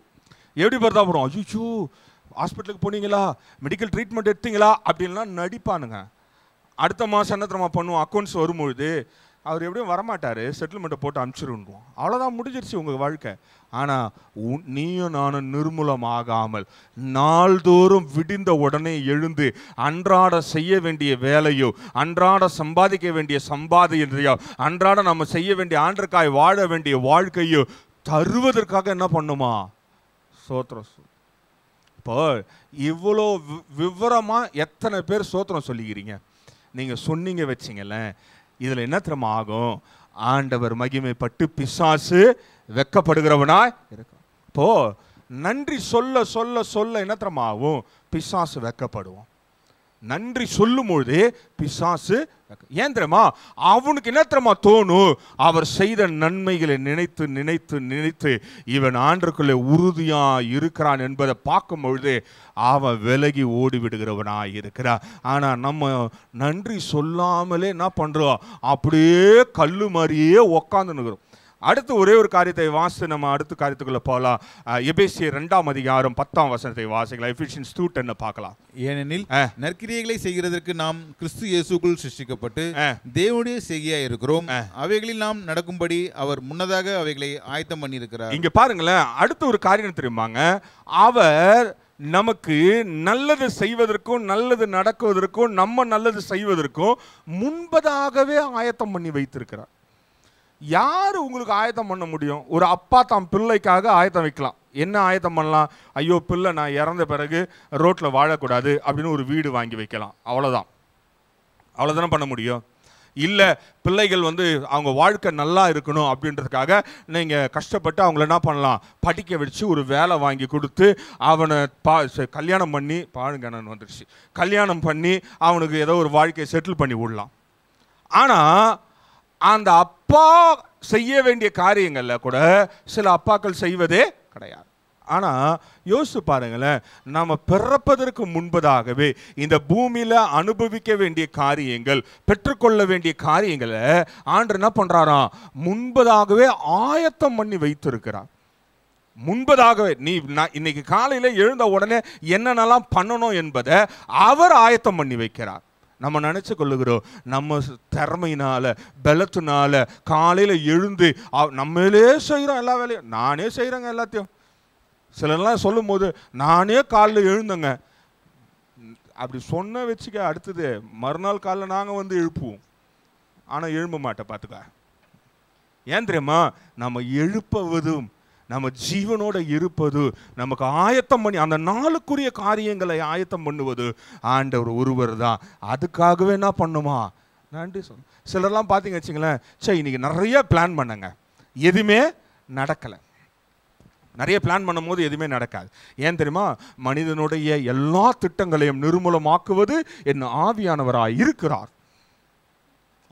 எப்படி பரிதாபப்படுவோம்? அய்யோ, ஹாஸ்பிட்டலுக்கு போனீங்களா, மெடிக்கல் ட்ரீட்மெண்ட் எடுத்தீங்களா அப்படின்லாம் நடிப்பானுங்க. அடுத்த மாதம் என்ன தெரியுமா பண்ணுவோம்? அக்கௌண்ட்ஸ் வரும்பொழுது அவர் எப்படியும் வரமாட்டார், செட்டில்மெண்ட்டை போட்டு அனுப்பிச்சிருவோம். அவ்வளோதான், முடிஞ்சிருச்சு உங்கள் வாழ்க்கை. ஆனால் நீயும் நானும் நிர்மூலமாகாமல் நாள்தோறும் விடிந்த உடனே எழுந்து அன்றாட செய்ய வேண்டிய வேலையோ, அன்றாட சம்பாதிக்க வேண்டிய சம்பாதியோ, அன்றாட நம்ம செய்ய வேண்டிய ஆண்டருக்காய் வாழ வேண்டிய வாழ்க்கையோ தருவதற்காக என்ன பண்ணுமா? சோத்திரம். இப்போ இவ்வளோ விவரமாக எத்தனை பேர் சோத்திரம் சொல்லிக்கிறீங்க? நீங்கள் சொன்னீங்க வச்சிங்களேன், இதில் என்ன திறமை ஆகும்? ஆண்டவர் மகிமைப்பட்டு பிசாசு வெக்கப்படுகிறவனாய் இருக்கும். இப்போ நன்றி சொல்ல சொல்ல சொல்ல என்ன தெரியுமாவும்? பிசாசு வெட்கப்படுவோம். நன்றி சொல்லும் பொழுதே பிசாசு ஏன் தெரியுமா? அவனுக்கு என்ன தெரியுமா தோணும்? அவர் செய்த நன்மைகளை நினைத்து நினைத்து நினைத்து இவன் ஆண்டவருக்குள்ளே உறுதியா இருக்கிறான் என்பதை பார்க்கும் பொழுது அவன் விலகி ஓடி விடுகிறவனாய் இருக்கிறான். ஆனா நம்ம நன்றி சொல்லாமலே என்ன பண்றோம்? அப்படியே கல்லு மாதிரியே உக்காந்துன்னுக்கிறோம். அடுத்து ஒரே ஒரு காரியத்தை வாசி நம்ம அடுத்த காரியத்துக்குள்ள போகலாம். எபேசியர் 2ஆம் அதிகாரம் 10ஆம் வசனத்தை வாசிக்கலாம். எபிசியன்ஸ் 2:10 பார்க்கலாம். ஏனெனில் நற்கிரியைகளை செய்கிறதற்கு நாம் கிறிஸ்து இயேசுக்குள் சிருஷ்டிக்கப்பட்டு தேவனுடைய செய்கையா இருக்கிறோம். அவைகளில் நாம் நடக்கும்படி அவர் முன்னதாக அவைகளை ஆயத்தம் பண்ணி இருக்கிறார். இங்க பாருங்களேன், அடுத்த ஒரு காரியம் தெரியுமாங்க, அவர் நமக்கு நல்லது செய்வதற்கும் நல்லது நடக்குவதற்கும் நம்ம நல்லது செய்வதற்கும் முன்பதாகவே ஆயத்தம் பண்ணி வைத்திருக்கிறார். யார் உங்களுக்கு ஆயத்தம் பண்ண முடியும்? ஒரு அப்பா தாம் பிள்ளைக்காக ஆயத்தம் வைக்கலாம். என்ன ஆயத்தம் பண்ணலாம்? ஐயோ பிள்ளை நான் இறந்த பிறகு ரோட்டில் வாழக்கூடாது அப்படின்னு ஒரு வீடு வாங்கி வைக்கலாம். அவ்வளோதானே பண்ண முடியும். இல்லை பிள்ளைகள் அவங்க வாழ்க்கை நல்லா இருக்கணும் அப்படின்றதுக்காக நீங்கள் கஷ்டப்பட்டு அவங்கள என்ன பண்ணலாம்? படிக்க வச்சு ஒரு வேலை வாங்கி கொடுத்து அவனை கல்யாணம் பண்ணி பாருங்கன்னு வந்துருச்சு, கல்யாணம் பண்ணி அவனுக்கு ஏதோ ஒரு வாழ்க்கையை செட்டில் பண்ணி விடலாம். ஆனால் அந்த அப்பா செய்ய வேண்டிய காரியங்கள்ல கூட சில அப்பாக்கள் செய்வதே கிடையாது. ஆனா யோசிச்சு பாருங்களேன், நம்ம பிறப்பதற்கு முன்பதாகவே இந்த பூமியில அனுபவிக்க வேண்டிய காரியங்கள், பெற்றுக்கொள்ள வேண்டிய காரியங்களை ஆண்டவர் என்ன பண்றாராம்? முன்பதாகவே ஆயத்தம் பண்ணி வைத்திருக்கிறார். முன்பதாகவே நீ இன்னைக்கு காலையில எழுந்த உடனே என்னென்னலாம் பண்ணணும் என்பதை அவர் ஆயத்தம் பண்ணி வைக்கிறார். நம்ம நினைச்சு கொள்ளுகிறோம் நம்ம திறமையினால பலத்தினால காலையில எழுந்து நம்மளே செய்யறோம் எல்லா வேலையும். நானே செய்யறேங்க எல்லாத்தையும். சிலர்லாம் சொல்லும் போது நானே காலைல எழுந்தங்க அப்படி சொன்ன வச்சுக்க, அடுத்தது மறுநாள் காலைல நாங்க எழுப்புவோம். ஆனா எழும்ப மாட்டேன் பார்த்துக்க. ஏன் தெரியுமா? நம்ம எழுப்புவதும் நம்ம ஜீவனோட இருப்பது, நமக்கு ஆயத்தம் பண்ணி அந்த நாளுக்குரிய காரியங்களை ஆயத்தம் பண்ணுவது ஆண்டவர் ஒருவர் தான். அதுக்காகவே என்ன பண்ணுமா? நன்றி சொல்ல. சிலர்லாம் பார்த்தீங்க வச்சுங்களேன், சரி இன்னைக்கு நிறைய பிளான் பண்ணங்க, எதுவுமே நடக்கலை. நிறைய பிளான் பண்ணும் போது எதுவுமே நடக்காது. ஏன் தெரியுமா? மனிதனுடைய எல்லா திட்டங்களையும் நிர்மூலமாக்குவது என்ன ஆவியானவராய் இருக்கிறார்.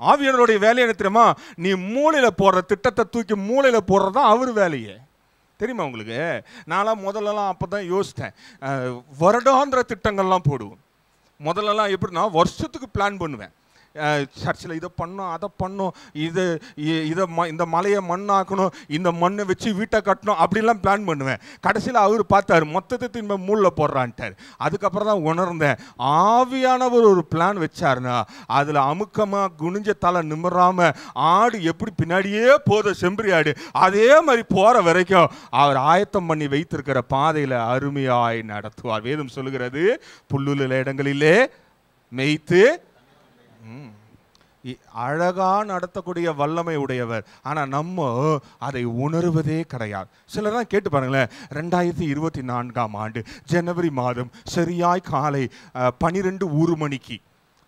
ஆவியானவருடைய வேலை என்ன தெரியுமா? நீ மூளையில போடுற திட்டத்தை தூக்கி மூளையில போடுறதுதான் அவர் வேலையே. தெரியுமா உங்களுக்கு? நான்லாம் முதல்லலாம் அப்போ தான் யோசித்தேன், வருடாந்திர திட்டங்கள்லாம் போடுவோம். முதல்லலாம் எப்படின்னா வருஷத்துக்கு பிளான் பண்ணுவேன். சர்ச்சில் இதை பண்ணோம், அதை பண்ணோம், இந்த மலையை மண்ணாக்கணும், இந்த மண்ணை வச்சு வீட்டை கட்டணும், அப்படிலாம் பிளான் பண்ணுவேன். கடைசியில் அவர் பார்த்தார், மொத்தத்தை திரும்ப மூளில் போடுறான்ட்டார். அதுக்கப்புறம் தான் உணர்ந்தேன், ஆவியானவர் ஒரு பிளான் வச்சாருன்னா அதில் அமுக்கமாக குனிஞ்ச தலை நிமிராம ஆடு எப்படி பின்னாடியே போத செம்பரி ஆடு அதே மாதிரி போகிற வரைக்கும் அவர் ஆயத்தம் பண்ணி வைத்திருக்கிற பாதையில் அருமையாய் நடத்துவார். வேதம் சொல்லுகிறது, புல்லுள்ள இடங்களிலே மேய்த்து அழகா நடத்தக்கூடிய வல்லமை உடையவர். ஆனா நம்ம அதை உணர்வதே கிடையாது. சிலர் தான் கேட்டு பாருங்களேன், 2024ஆம் ஆண்டு ஜனவரி மாதம் சரியாய் காலை 12:01 மணிக்கு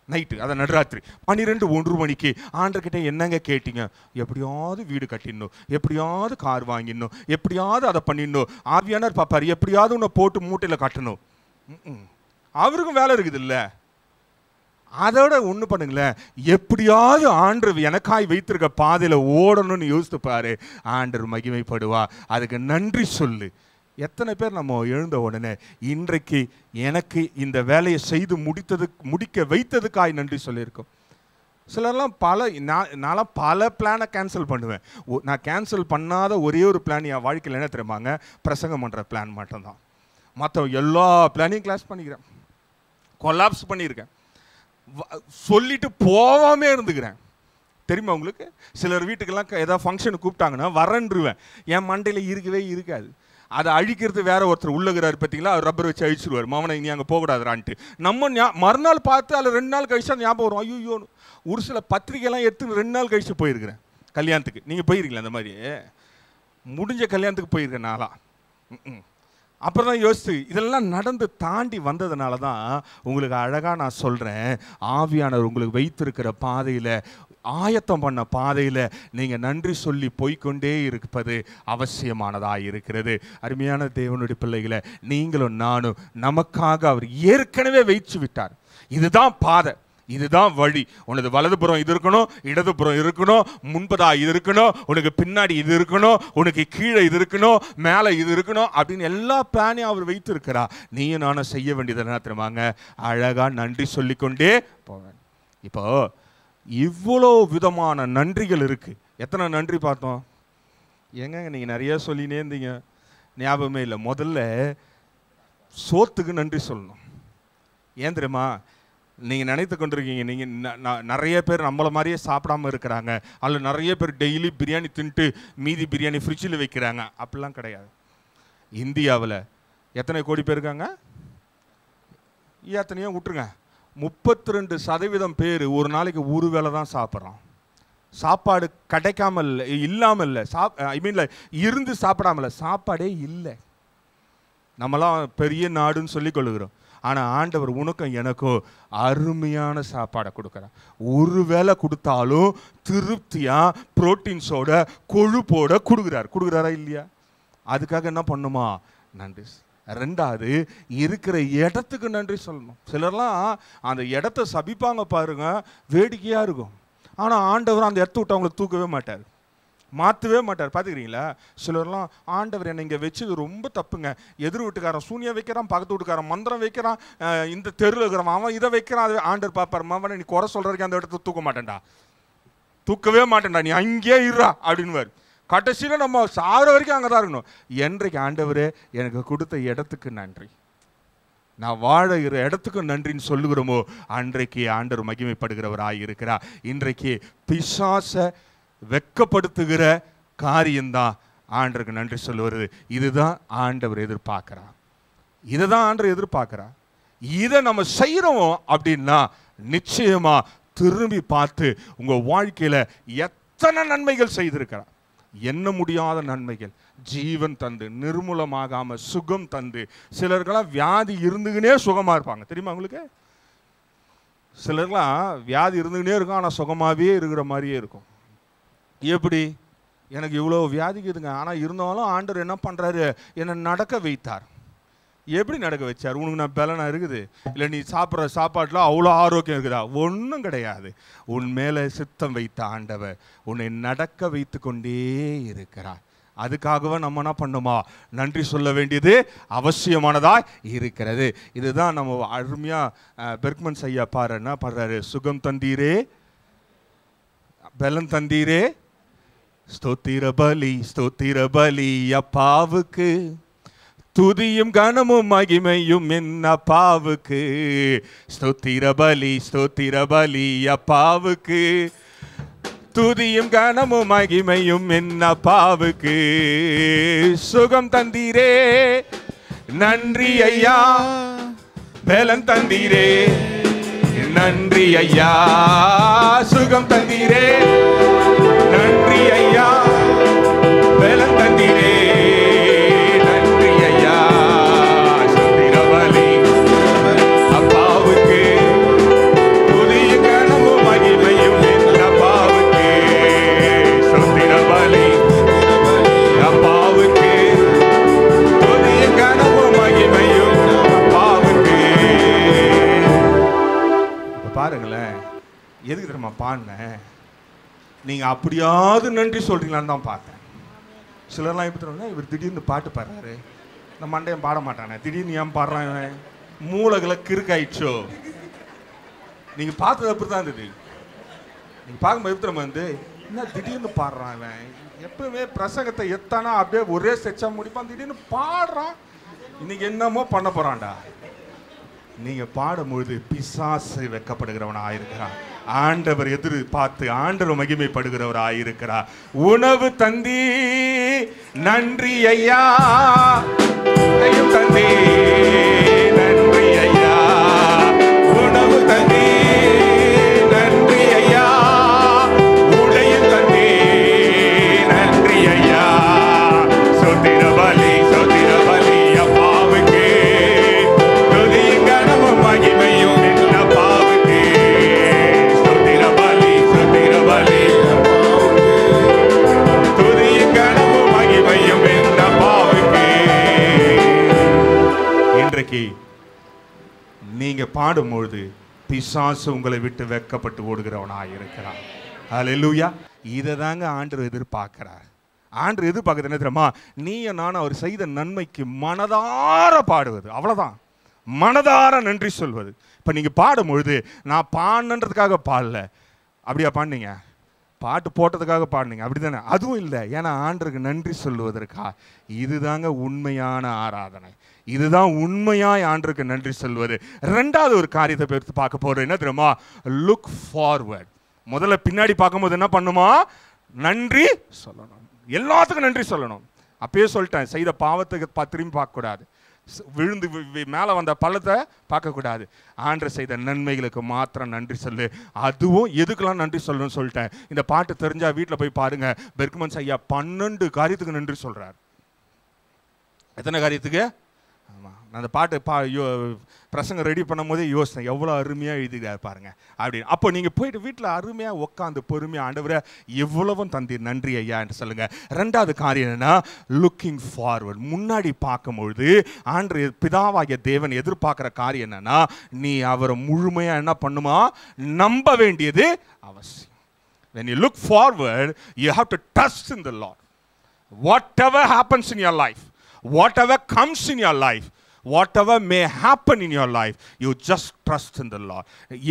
நைட்டு, அதை நடுராத்திரி 12:01 மணிக்கு ஆண்டர்கிட்ட என்னங்க கேட்டீங்க? எப்படியாவது வீடு கட்டிடணும், எப்படியாவது கார் வாங்கிடணும், எப்படியாவது அதை பண்ணிடணும். ஆவியானவர் பாப்பார், எப்படியாவது உன்னை போட்டு மூட்டையில் கட்டணும். அவருக்கும் வேலை இருக்குது இல்லை? அதோட ஒன்று பண்ணுங்களேன், எப்படியாவது ஆண்டவர் எனக்காய் வைத்திருக்க பாதையில் ஓடணும்னு யோசித்து பாரு, ஆண்டவர் மகிமைப்படுவா. அதுக்கு நன்றி சொல்லு. எத்தனை பேர் நம்ம எழுந்த உடனே இன்றைக்கு எனக்கு இந்த வேலையை செய்து முடிக்க வைத்ததுக்காய் நன்றி சொல்லியிருக்கோம். சிலர்லாம் நான்லாம் பல பிளானை கேன்சல் பண்ணுவேன். நான் கேன்சல் பண்ணாத ஒரே ஒரு பிளான் என் வாழ்க்கையில் என்ன தெரியுமாங்க? பிரசங்கம் பண்ணுற பிளான் மட்டும்தான். மற்ற எல்லா பிளானையும் கிளாஸ் பண்ணிக்கிறேன், கொலாப்ஸ் பண்ணியிருக்கேன், சொல்லிட்டு போகாமே இருந்துக்கிறேன். தெரியுமா உங்களுக்கு? சிலர் வீட்டுக்கெல்லாம் ஏதாவது ஃபங்க்ஷனுக்கு கூப்பிட்டாங்கன்னா வரன்றுவேன். என் மண்டையில் இருக்கவே இருக்காது. அதை அழிக்கிறது வேற ஒருத்தர் உள்ளகிறார் பார்த்தீங்களா, ரப்பர் வச்சு அழிச்சிருவார். மாமனை நீ அங்கே போகக்கூடாதுரான்ட்டு. நம்ம மறுநாள் பார்த்து அதில் 2 நாள் கழிச்சா ஞாபகம் வரும். ஐயோ, ஒரு சில பத்திரிகைலாம் எடுத்து 2 நாள் கழிச்சு போயிருக்கிறேன் கல்யாணத்துக்கு. நீங்கள் போயிருக்கீங்களா? அந்த மாதிரி முடிஞ்ச கல்யாணத்துக்கு போயிருக்கேன் நாளா. அப்புறம் தான் யோசிச்சு இதெல்லாம் நடந்து தாண்டி வந்ததுனால தான் உங்களுக்கு அழகாக நான் சொல்கிறேன், ஆவியானவர் உங்களுக்கு வைத்திருக்கிற பாதையில் ஆயத்தம் பண்ண பாதையில் நீங்கள் நன்றி சொல்லி போய்கொண்டே இருப்பது அவசியமானதாக இருக்கிறது. அருமையான தேவனுடைய பிள்ளைகளை, நீங்களும் நானும் நமக்காக அவர் ஏற்கனவே வைத்து விட்டார். இதுதான் பாதை, இதுதான் வழி. உனது வலதுபுறம் இது இருக்கணும், இடதுபுறம் இருக்கணும், முன்பதா இது இருக்கணும், உனக்கு பின்னாடி இது இருக்கணும், உனக்கு கீழே இது இருக்கணும், மேலே இது இருக்கணும் அப்படின்னு எல்லா பிளானையும் அவர் வைத்து இருக்கிறா. நீயும் நானும் செய்ய வேண்டியது என்ன தெரியுமாங்க? அழகாக நன்றி சொல்லிக்கொண்டே போவேன். இப்போ இவ்வளோ விதமான நன்றிகள் இருக்கு. எத்தனை நன்றி பார்த்தோம்? ஏங்க நீங்கள் நிறைய சொல்லினே இருந்தீங்க, ஞாபகமே இல்லை. முதல்ல சோத்துக்கு நன்றி சொல்லணும். ஏன் தெரியுமா? நீங்கள் நினைத்து கொண்டிருக்கீங்க, நீங்கள் நிறைய பேர் நம்மளை மாதிரியே சாப்பிடாமல் இருக்கிறாங்க, அதில் நிறைய பேர் டெய்லி பிரியாணி தின்ட்டு மீதி பிரியாணி ஃப்ரிட்ஜில் வைக்கிறாங்க. அப்படிலாம் கிடையாது. இந்தியாவில் எத்தனை கோடி பேர் இருக்காங்க? எத்தனையோ விட்டுருங்க, 32% பேர் ஒரு நாளைக்கு ஒரு வேளை தான் சாப்பிட்றோம். சாப்பாடு கிடைக்காமல் இல்லாமல் இல்லை, இருந்து சாப்பிடாமல், சாப்பாடே இல்லை. நம்மளாம் பெரிய நாடுன்னு சொல்லி கொள்ளுகிறோம். ஆனால் ஆண்டவர் உனக்கும் எனக்கும் அருமையான சாப்பாடை கொடுக்குறார். ஒரு வேளை கொடுத்தாலும் திருப்தியாக புரோட்டீன்ஸோட கொழுப்போட கொடுக்குறாரா இல்லையா? அதுக்காக என்ன பண்ணுமா? நன்றி. ரெண்டாவது, இருக்கிற இடத்துக்கு நன்றி சொல்லணும். சிலர்லாம் அந்த இடத்த சபிப்பாங்க பாருங்க, வேடிக்கையாக இருக்கும். ஆனால் ஆண்டவர் அந்த இடத்த விட்டு அவங்களுக்கு தூக்கவே மாட்டார், மாற்றவே மாட்டார். பார்த்துக்கிறீங்களா? சிலர்லாம் ஆண்டவர் என்னை இங்கே வச்சது ரொம்ப தப்புங்க, எதிர் வீட்டுக்காரன் சூனியா வைக்கிறான், பக்கத்து வீட்டுக்காரன் மந்திரம் வைக்கிறான், இந்த தெருவில் இருக்கிறவன் அவன் இதை வைக்கிறான், அது ஆண்டவர் பார்ப்பார், அவனை நீ குறை சொல்கிறதுக்கு அந்த இடத்த தூக்க மாட்டேன்டா, தூக்கவே மாட்டேன்டா, நீ அங்கேயே இருறா அப்படின்வார். கடைசியில் நம்ம சாகிற வரைக்கும் அங்கே தான் இருக்கணும். என்றைக்கு ஆண்டவரே எனக்கு கொடுத்த இடத்துக்கு நன்றி, நான் வாழுகிற இடத்துக்கு நன்றின்னு சொல்லுகிறோமோ அன்றைக்கு ஆண்டவர் மகிமைப்படுகிறவராக இருக்கிறார். இன்றைக்கு பிசாசை வெட்கப்படுத்துகிற காரியம்தான் ஆண்டவருக்கு நன்றி சொல்லுவது. இதுதான் ஆண்டவர் எதிர்பார்க்கிறார், இதை தான் ஆண்டவர் எதிர்பார்க்கிறார். இதை நம்ம செய்கிறோம் அப்படின்னா நிச்சயமா திரும்பி பார்த்து உங்க வாழ்க்கையில எத்தனை நன்மைகள் செய்திருக்கிறார், எண்ண முடியாத நன்மைகள். ஜீவன் தந்து, நிர்மூலமாகாம சுகம் தந்து. சிலர்களாம் வியாதி இருந்துக்கினே சுகமா இருப்பாங்க, தெரியுமா உங்களுக்கு? சிலர்லாம் வியாதி இருந்துக்கினே இருக்கும், ஆனால் சுகமாகவே இருக்கிற மாதிரியே இருக்கும். எப்படி? எனக்கு இவ்வளோ வியாதிக்குதுங்க, ஆனால் இருந்தாலும் ஆண்டவர் என்ன பண்ணுறாரு, என்னை நடக்க வைத்தார். எப்படி நடக்க வச்சார்? உனக்கு நான் பலனா இருக்குது, இல்லை நீ சாப்பிட்ற சாப்பாட்டில் அவ்வளோ ஆரோக்கியம் இருக்குதா? ஒன்றும் கிடையாது. உன் மேலே சித்தம் வைத்த ஆண்டவர் உன்னை நடக்க வைத்து கொண்டே இருக்கிறார். அதுக்காகவே நம்ம என்ன பண்ணுமா? நன்றி சொல்ல வேண்டியது அவசியமானதா இருக்கிறது. இதுதான் நம்ம அருமையாக பெர்க்மன்ஸ் ஐயா பாரு என்ன பாடுறாரு, சுகம் தந்தீரே, பலன் தந்தீரே, ஸ்தோத்திர பலி ஸ்தோத்திர பலி அப்பாவுக்கு, துதியும் கனமும் மகிமையும் என்ன அப்பாவுக்கு, ஸ்தோத்திர பலி அப்பாவுக்கு, துதியும் கனமும் மகிமையும் என்ன அப்பாவுக்கு, சுகம் தந்தீரே நன்றி ஐயா, பலன் தந்தீரே நன்றி ஐயா, சுகம் தந்தீரே நன்றி ஐயா, பலன் தந்தீரே நன்றி ஐயா, ஸ்தோத்திர பலி அப்பாவுக்கு, துதிய கனமும் மகிமையும் என் அப்பாவுக்கு, ஸ்தோத்திர பலி அப்பாவுக்கு, துதிய கனமும் மகிமையும் அப்பாவுக்கு. பாருங்களேன், எதுக்கு தெரியுமா பாடினேன்? நீங்கள் அப்படியாவது நன்றி சொல்கிறீங்களான்னு தான் பார்த்தேன். சிலர்லாம் எப்படி தெரியுமா, இவர் திடீர்னு பாட்டு பாடுறாரு, இந்த மண்டையன் பாட மாட்டானே, திடீர்னு ஏன் பாடுறான், மூளைகளை கிறுக்காயிடுச்சோ. நீங்கள் பார்த்தது அப்படி தான் இருந்தது. நீங்கள் பார்க்கும்போது எப்படி தெரியுமா வந்து, என்ன திடீர்னு பாடுறான் இவன், எப்பவுமே பிரசங்கத்தை எத்தானா அப்படியே ஒரே செச்சா முடிப்பான், திடீர்னு பாடுறான், இன்னைக்கு என்னமோ பண்ண போகிறான்டா. நீங்கள் பாடும்பொழுது பிசாசு வெட்கப்படுகிறவனாக இருக்கிறான், ஆண்டவர் எதிர்பார்த்து ஆண்டவர் மகிமைப்படுகிறவராக இருக்கிறார். உணவு தந்தி நன்றி ஐயா, தந்தி நன்றி ஐயா, உணவு தந்தி நன்றி ஐயா, உடையும் தந்தி நன்றி ஐயா, ஸ்தோத்திர பலி அப்பாவுக்கு, துதியும் கனமும் மகிமையும் என் அப்பாவுக்கு, ஸ்தோத்திர பலி பாடும்பொழுது பிசாசு உங்களை விட்டு வெட்கப்பட்டு ஓடுகிறவனாக இருக்கிறான். ஹல்லேலூயா. இதை தாங்க ஆண்டவர் எதிர்பார்க்கிறார். ஆண்டவர் எதிர்பார்க்கறது என்ன தெரியுமா? நீயும் நானும் அவர் செய்த நன்மைக்கு மனதார பாடுவது, அவ்வளோதான். மனதார நன்றி சொல்வது. இப்போ நீங்கள் பாடும்பொழுது நான் பாடுன்றதுக்காக பாடல, அப்படியா பாடினீங்க? பாட்டு போட்டதுக்காக பாடினீங்க, அப்படி தானே? அதுவும் இல்லை. ஏன்னா ஆண்டருக்கு நன்றி சொல்லுவதற்கா. இதுதாங்க உண்மையான ஆராதனை. இதுதான் உண்மையாய் ஆண்டருக்கு நன்றி சொல்வது. ரெண்டாவது ஒரு காரியத்தை எடுத்து பார்க்க போறோம். என்ன தெரியுமா? Look forward. முதல்ல பின்னாடி பார்க்கும்போது என்ன பண்ணுமா? நன்றி சொல்லணும். எல்லாத்துக்கும் நன்றி சொல்லணும். அப்பயே சொல்லிட்டேன், செய்த பாவத்துக்கு திரும்பி பார்க்கக்கூடாது, விழுந்து மேலே வந்த பள்ளத்தை பார்க்கக்கூடாது. ஆண்டவர் செய்த நன்மைகளுக்கு மாத்திரம் நன்றி சொல்லு. அதுவும் எதுக்கெல்லாம் நன்றி சொல்லணும்னு சொல்லிட்டேன். இந்த பாட்டு தெரிஞ்சா வீட்டில் போய் பாருங்க. பெர்க்மன்ஸ் ஐயா 12 காரியத்துக்கு நன்றி சொல்றார். எத்தனை காரியத்துக்கு? ஆமாம், நான் அந்த பாட்டு பிரசங்க ரெடி பண்ணும் போதே யோசித்தேன், எவ்வளோ அருமையாக எழுதிக்கிறார் பாருங்க அப்படின்னு. அப்போ நீங்கள் போயிட்டு வீட்டில் அருமையாக உட்காந்து பொறுமையாக ஆண்டவரை எவ்வளவும் தந்தீர், நன்றி ஐயா என்று சொல்லுங்க. ரெண்டாவது காரியம் என்னன்னா, லுக்கிங் ஃபார்வர்ட். முன்னாடி பார்க்கும்பொழுது ஆண்டவர் பிதாவாகிய தேவன் எதிர்பார்க்குற காரியம் என்னன்னா, நீ அவரை முழுமையாக என்ன பண்ணுமா? நம்ப வேண்டியது அவசியம். When you look forward, you have to trust in the Lord. Whatever happens in your life, whatever comes in your life, whatever may happen in your life, you just trust in the Lord.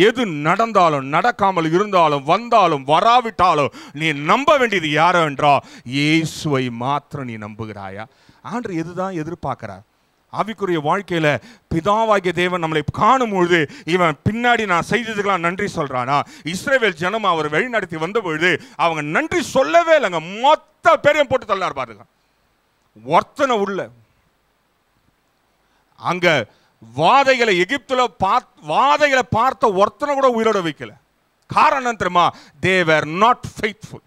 எது நடந்தாலும் நடக்காமல் இருந்தாலும் வந்தாலும் வராவிட்டாலும் நீ நம்ப வேண்டியது யாரோ என்றால் இயேசுவை மாத்திரம் நீ நம்புகிறாயா? ஆண்டவர் எதுதான் எதிர்பார்க்கிறார்? ஆவிக்குரிய வாழ்க்கையில பிதாவாகிய தேவன் நம்மளை காணும் பொழுது இவன் பின்னாடி நான் செய்ததுக்கெல்லாம் நன்றி சொல்றானா? இஸ்ரவேல் ஜனம் அவர் வழி நடத்தி வந்த பொழுது அவங்க நன்றி சொல்லவே இல்லைங்க. மொத்த பேரையும் போட்டு தள்ளார் பாருங்க. ஒருத்தனை உள்ள அங்க வாதைகளை எகிப்துல வாதைகளை பார்த்த ஒருத்தனை கூட உயிரோட வைக்கல. காரணம் தெரியுமா? they were not faithful.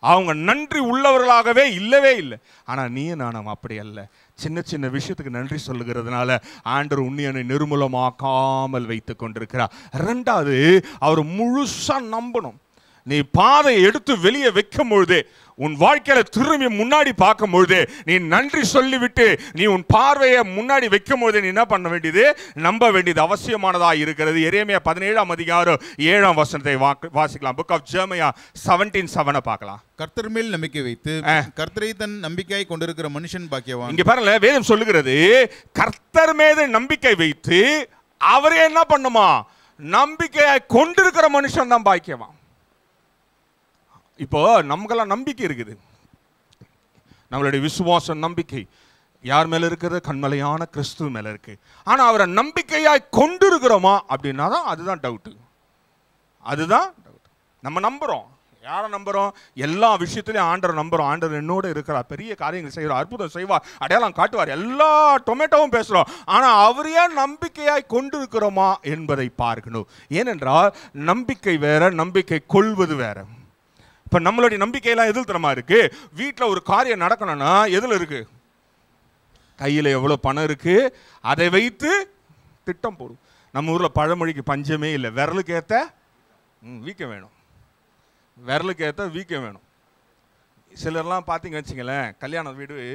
அவங்க நன்றி உள்ளவர்களாகவே இல்லவே இல்லை. ஆனா நீ நானும் அப்படி அல்ல. சின்ன சின்ன விஷயத்துக்கு நன்றி சொல்லுகிறதுனால ஆண்டவர் உன்னை நிர்மூலமாக்காமல் வைத்துக் கொண்டிருக்கிறார். ரெண்டாவது, அவர் முழுசா நம்பணும். நீ பாதையை எடுத்து வெளியே வைக்கும் பொழுதே, உன் வாழ்க்கையில திரும்பி முன்னாடி பார்க்கும் பொழுது நீ நன்றி சொல்லிவிட்டு நீ உன் பார்வையை முன்னாடி வைக்கும் பொழுது நீ என்ன பண்ண வேண்டியது? நம்ப வேண்டியது அவசியமானதா இருக்கிறது. எரேமியா 17ஆம் அதிகாரம் 7ஆம் வசனத்தை வாசிக்கலாம். புக் ஆஃப் ஜெர்மியா 17:7 பார்க்கலாம். கர்த்தர் மேல் நம்பிக்கை வைத்து கர்த்தரை தன் நம்பிக்கையாய் கொண்டிருக்கிற மனுஷன் பாக்கியவான். இங்க பாருங்க, வேதம் சொல்லுகிறது கர்த்தர் மீது நம்பிக்கை வைத்து அவரே என்ன பண்ணுமா? நம்பிக்கையாய் கொண்டிருக்கிற மனுஷன் தான் பாக்கியவான். இப்போ நமக்கெல்லாம் நம்பிக்கை இருக்குது. நம்மளுடைய விசுவாச நம்பிக்கை யார் மேல இருக்கிறது? கண்மலையான கிறிஸ்துவ மேல இருக்கு. ஆனா அவரை நம்பிக்கையாய் கொண்டிருக்கிறோமா அப்படின்னா தான் அதுதான் டவுட்டு. அதுதான் டவுட். நம்ம நம்புறோம். யாரை நம்புறோம்? எல்லா விஷயத்திலையும் ஆண்டவர் நம்புறோம். ஆண்டவர் என்னோட இருக்கிறார், பெரிய காரியங்கள் செய்வார், அற்புதம் செய்வார், அடையாளம் காட்டுவார், எல்லா டொமேட்டோவும் பேசுறோம். ஆனா அவரையே நம்பிக்கையாய் கொண்டிருக்கிறோமா என்பதை பார்க்கணும். ஏனென்றால் நம்பிக்கை வேற, நம்பிக்கை கொள்வது வேற. இப்போ நம்மளுடைய நம்பிக்கையெல்லாம் எதில் தரமா இருக்கு? வீட்டில் ஒரு காரியம் நடக்கணும்னா எதில் இருக்கு? கையில் எவ்வளோ பணம் இருக்கு அதை வைத்து திட்டம் போடும். நம்ம ஊரில் பழமொழிக்கு பஞ்சமே இல்லை. விரலுக்கு ஏற்ற வீக்கம் வேணும், விரலுக்கு ஏற்ற வீக்கம் வேணும். சிலர்லாம் பார்த்தீங்கன்னு வச்சுங்களேன், கல்யாண வீடு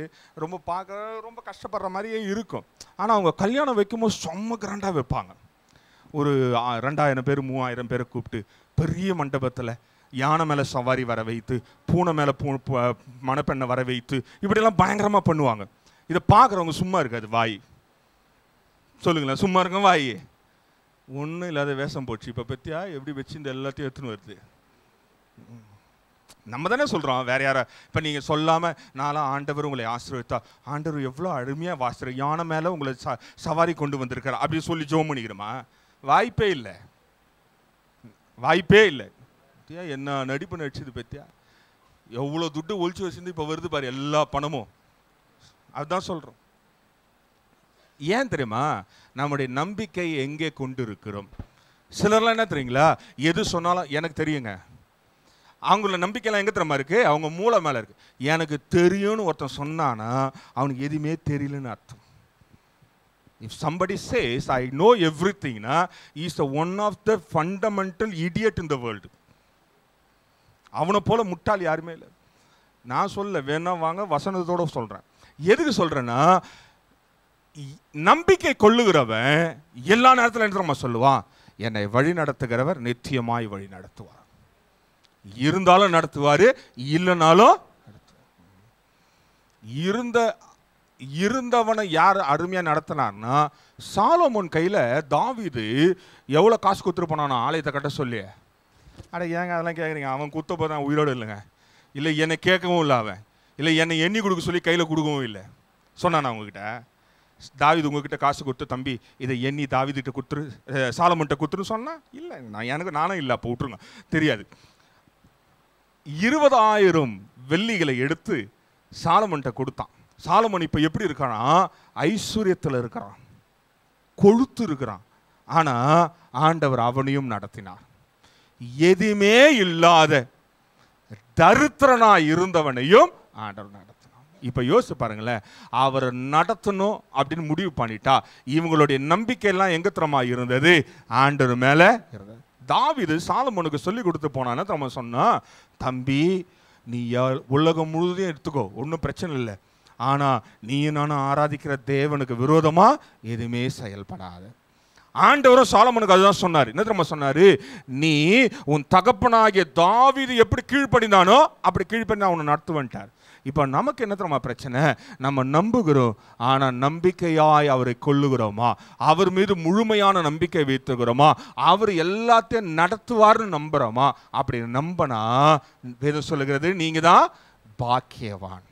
ரொம்ப பார்க்க ரொம்ப கஷ்டப்படுற மாதிரியே இருக்கும். ஆனால் அவங்க கல்யாணம் வைக்கும்போது செம்ம கிராண்டாக வைப்பாங்க. ஒரு 2000 பேர் 3000 பேரை கூப்பிட்டு பெரிய மண்டபத்தில் யானை மேலே சவாரி வர வைத்து, பூனை மேலே மணப்பெண்ணை வர வைத்து, இப்படியெல்லாம் பயங்கரமாக பண்ணுவாங்க. இதை பார்க்குறவங்க சும்மா இருக்காது வாய். சொல்லுங்களேன், சும்மா இருக்க வாய். ஒன்றும் இல்லாத வேஷம் போச்சு. இப்போ பற்றியா எப்படி வச்சு இந்த எல்லாத்தையும் எடுத்துன்னு வருது? நம்ம தானே சொல்கிறோம், வேற யாரை? இப்போ நீங்கள் சொல்லாமல் நான்லாம் ஆண்டவர் உங்களை ஆசீர்வதித்தா, ஆண்டவர் எவ்வளோ அருமையாக வாசிரு, யானை மேலே உங்களை சவாரி கொண்டு வந்திருக்காரு அப்படி சொல்லி ஜோம் பண்ணிக்கிறோமா? வாய்ப்பே இல்லை, வாய்ப்பே இல்லை. என்ன நடிப்பு நடிச்சது பத்தியா? எவ்வளோ துட்டு ஒழிச்சு வச்சிருந்து இப்போ வருது பாரு எல்லா பணமும். அதுதான் சொல்கிறோம். ஏன் தெரியுமா? நம்முடைய நம்பிக்கை எங்கே கொண்டு இருக்கிறோம். சிலர்லாம் என்ன தெரியுங்களா, எது சொன்னாலும் எனக்கு தெரியுங்க. அவங்கள நம்பிக்கைலாம் எங்கே தெரியுமா இருக்கு? அவங்க மூளை மேலே இருக்கு. எனக்கு தெரியும்னு ஒருத்தன் சொன்னானா அவனுக்கு எதுவுமே தெரியலன்னு அர்த்தம். If somebody says I know everything, he is one of the fundamental idiot in the world. அவனை போல முட்டாள் யாருமே இல்லை. நான் சொல்ல வேணா வாங்க, வசனத்தோட சொல்றேன். எதுக்கு சொல்றேன்னா, நம்பிக்கை கொள்ளுகிறவன் எல்லா நேரத்தில் என்ன நம்ம சொல்லுவான், என்னை வழி நடத்துகிறவர் நிச்சயமாய் வழி நடத்துவார். இருந்தாலும் நடத்துவாரு, இல்லைனாலும் இருந்தவனை யார் அருமையா நடத்தினார்னா, சாலமோன் கையில தாவீது எவ்வளவு காசு கொடுத்துட்டு போனானோ ஆலயத்தை கட்ட சொல்லி. அட ஏங்க அதெல்லாம் கேட்குறீங்க, அவன் குத்த போதான் உயிரோடு இல்லைங்க, இல்லை என்னை கேட்கவும் இல்லை, அவன் இல்லை என்னை எண்ணி கொடுக்க சொல்லி கையில் கொடுக்கவும் இல்லை சொன்னானா உங்ககிட்ட? தாவீது உங்ககிட்ட காசு கொடுத்து, தம்பி இதை எண்ணி தாவீதுகிட்ட கொடுத்துரு, சாலமோன்கிட்ட கொடுத்துருன்னு சொன்னா இல்லை, நானும் இல்லை, அப்போ விட்டுருங்க, தெரியாது. 20,000 வெள்ளிகளை எடுத்து சாலமோன்கிட்ட கொடுத்தான். சாலமோன் இப்போ எப்படி இருக்கானா, ஐஸ்வர்யத்தில் இருக்கிறான், கொழுத்து இருக்கிறான். ஆனா ஆண்டவர் அவனையும் நடத்தினார். எதுவுமே இல்லாத தரித்திரனா இருந்தவனையும் ஆண்டவர் நடத்தினார். இப்ப யோசிச்சு பாருங்களேன், அவரை நடத்தணும் அப்படின்னு முடிவு பண்ணிட்டா இவங்களுடைய நம்பிக்கை எல்லாம் எங்க தரமா இருந்தது, ஆண்டவர் மேல இருந்தது. தாவீது சாலமோனுக்கு சொல்லி கொடுத்து போனான்னு நம்ம சொன்னா, தம்பி நீ உலகம் முழுவதையும் எடுத்துக்கோ, ஒன்றும் பிரச்சனை இல்லை, ஆனா நீ நானும் ஆராதிக்கிற தேவனுக்கு விரோதமா எதுவுமே செயல்படாது. ஆண்டவரும் சாலமோனுக்கு அதுதான் சொன்னார். என்ன தெரியுமா சொன்னாரு, நீ உன் தகப்பனாகிய தாவீது எப்படி கீழ்ப்படிந்தானோ அப்படி கீழ்ப்படிந்தா அவனை நடத்துவன்ட்டார். இப்போ நமக்கு என்ன தெரியுமா பிரச்சனை, நம்ம நம்புகிறோம், ஆனா நம்பிக்கையாய் அவரை கொள்ளுகிறோமா, அவர் மீது முழுமையான நம்பிக்கை வைத்துக்கிறோமா, அவர் எல்லாத்தையும் நடத்துவார்னு நம்புறோமா? அப்படி நம்பினா வேதம் சொல்லுகிறது, நீங்க தான் பாக்கியவான்.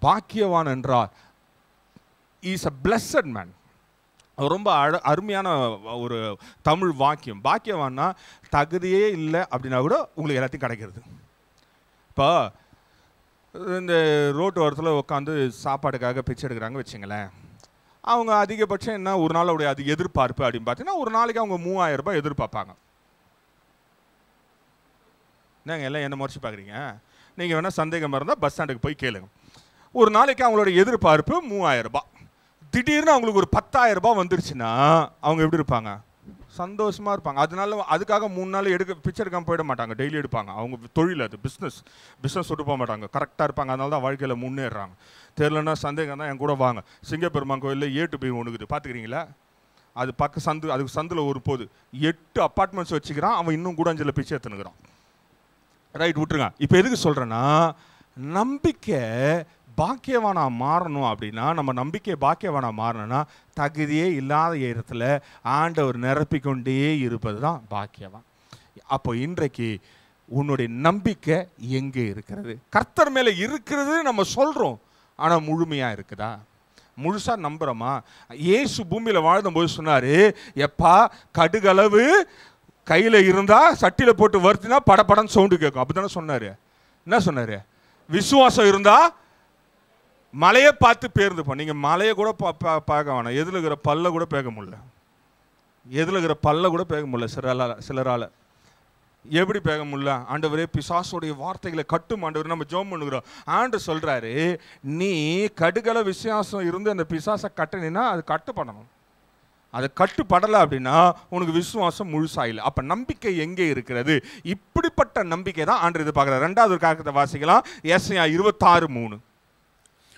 பாக்கியவான் என்றால் இஸ் a blessed man. ரொம்ப அருமையான ஒரு தமிழ் வாக்கியம். பாக்கியவான்னா தகுதியே இல்லை அப்படின்னா கூட உங்களுக்கு எல்லாத்தையும் கிடைக்கிறது. இப்போ இந்த ரோட்டு ஓரத்தில் உட்காந்து சாப்பாடுக்காக பிச்சை எடுக்கிறாங்க வச்சுங்களேன், அவங்க அதிகபட்சம் என்ன ஒரு நாளுடைய அது எதிர்பார்ப்பு அப்படின்னு பார்த்தீங்கன்னா, ஒரு நாளைக்கு அவங்க 3000 ரூபாய் எதிர்பார்ப்பாங்க. என்னங்க எல்லாம் என்ன முறைச்சி பார்க்குறீங்க? நீங்கள் வேணால் சந்தேகம் இருந்தால் பஸ் ஸ்டாண்டுக்கு போய் கேளுங்க. ஒரு நாளைக்கு அவங்களோட எதிர்பார்ப்பு 3000 ரூபாய். திடீர்னு அவங்களுக்கு ஒரு 10,000 ரூபாய் வந்துருச்சுன்னா அவங்க எப்படி இருப்பாங்க? சந்தோஷமா இருப்பாங்க. அதனால அதுக்காக 3 நாள் பிச்சை எடுக்காமல் போயிட மாட்டாங்க, டெய்லி எடுப்பாங்க. அவங்க தொழில் அது, பிஸ்னஸ் விட்டு போக மாட்டாங்க, கரெக்டாக இருப்பாங்க. அதனால தான் வாழ்க்கையில் முன்னேறாங்க. தெரியலன்னா சந்தேகம் தான் என் கூட வாங்க, சிங்கப்பெருமான் கோயிலில் ஏட்டு போய் ஒன்றுக்குது பார்த்துக்கிறீங்களா? அது பக்கம் சந்து, அதுக்கு சந்தில் ஒரு போது 8 அப்பார்ட்மெண்ட்ஸ் வச்சுக்கிறான், அவன் இன்னும் கூடாஞ்சில் பிச்சை எடுத்துனுக்கிறான். ரைட், விட்டுருங்க. இப்போ எதுக்கு சொல்கிறேன்னா, நம்பிக்கை பாக்கியவானா மாறணும் அப்படின்னா, நம்ம நம்பிக்கை பாக்கியவானா மாறணும்னா தகுதியே இல்லாத இடத்துல ஆண்டவர் நிரப்பிக்கொண்டே இருப்பது தான் பாக்கியவான். அப்போ இன்றைக்கு உன்னுடைய நம்பிக்கை எங்கே இருக்கிறது? கர்த்தர் மேலே இருக்கிறது நம்ம சொல்கிறோம், ஆனால் முழுமையாக இருக்குதா? முழுசாக நம்புகிறோமா? இயேசு பூமியில் வாழ்ந்தபோது சொன்னார், எப்பா கடுகளவு கையில் இருந்தால் சட்டியில் போட்டு வறுத்தினா படப்படன்னு சவுண்டு கேட்கும், அப்படி தானே சொன்னார். என்ன சொன்னார்? விசுவாசம் இருந்தால் மலையை பார்த்து பேருந்து போ. நீங்கள் மலையை கூட பார்க்க வேணாம், எதில் இருக்கிற பல்ல கூட பேக்க முடியல, எதில் இருக்கிற பல்ல கூட பேக்க முடியல சிலரால். எப்படி பேக்க முடியல? ஆண்டவரே பிசாசுடைய வார்த்தைகளை கட்டும் ஆண்டவர். நம்ம ஜெபம் பண்ணுகிறோம், ஆண்டவர் சொல்கிறாரு, நீ கடுகள விசுவாசம் இருந்து அந்த பிசாசை கட்டினா அது கட்டுப்படணும். அது கட்டுப்படலை அப்படின்னா உனக்கு விசுவாசம் முழுசாயில்லை. அப்போ நம்பிக்கை எங்கே இருக்கிறது? இப்படிப்பட்ட நம்பிக்கை தான் ஆண்டவர் எதிர்பார்க்கிறார். 2வது காரியத்தை வாசிக்கலாம், ஏசாயா 26:3.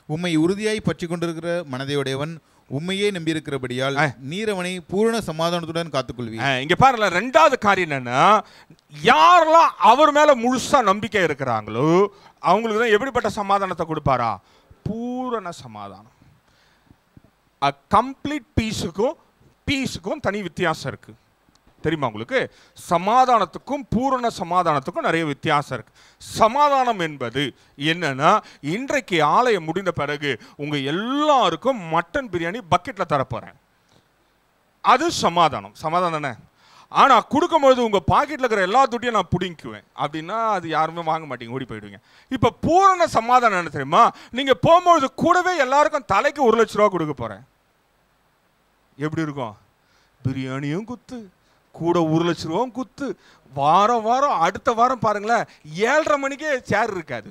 உம்மை உறுதியாய் பற்றி கொண்டிருக்கிற மனதையுடையவன் உண்மையே நம்பியிருக்கிறபடியால் நீர் அவனை பூரண சமாதானத்துடன் காத்துக்கொள்வீர். இங்க பாருங்க, 2வது காரியம் என்னன்னா, யாரெல்லாம் அவர் மேல முழுசா நம்பிக்கை இருக்கிறாங்களோ அவங்களுக்கு தான் எப்படிப்பட்ட சமாதானத்தை கொடுப்பாரா? பூரண சமாதானம். கம்ப்ளீட் பீஸுக்கும் தனி வித்தியாசம் இருக்கு, தெரியுமா உங்களுக்கு? சமாதானத்துக்கும் பூரண சமாதானத்துக்கும் நிறைய வித்தியாசம் இருக்கு. சமாதானம் என்பது என்னன்னா, இன்றைக்கு ஆலயம் முடிந்த பிறகு உங்க எல்லாருக்கும் மட்டன் பிரியாணி பக்கெட்ல தரப்போறேன், அது சமாதானம். சமாதானம் தானே? ஆனா கொடுக்கும்போது உங்க பாக்கெட்ல இருக்கிற எல்லா துட்டையும் நான் பிடிக்குவேன் அப்படின்னா அது யாருமே வாங்க மாட்டீங்க, ஓடி போயிடுவீங்க. இப்ப பூரண சமாதானம் என்ன தெரியுமா? நீங்க போகும்போது கூடவே எல்லாருக்கும் தலைக்கு 1 லட்ச ரூபா கொடுக்க போறேன். எப்படி இருக்கும்? பிரியாணியும் குத்து, கூட 1 லட்ச ரூபாவும் குத்து, வாரம் அடுத்த வாரம் பாருங்களேன் 7:30 மணிக்கே சேர் இருக்காது.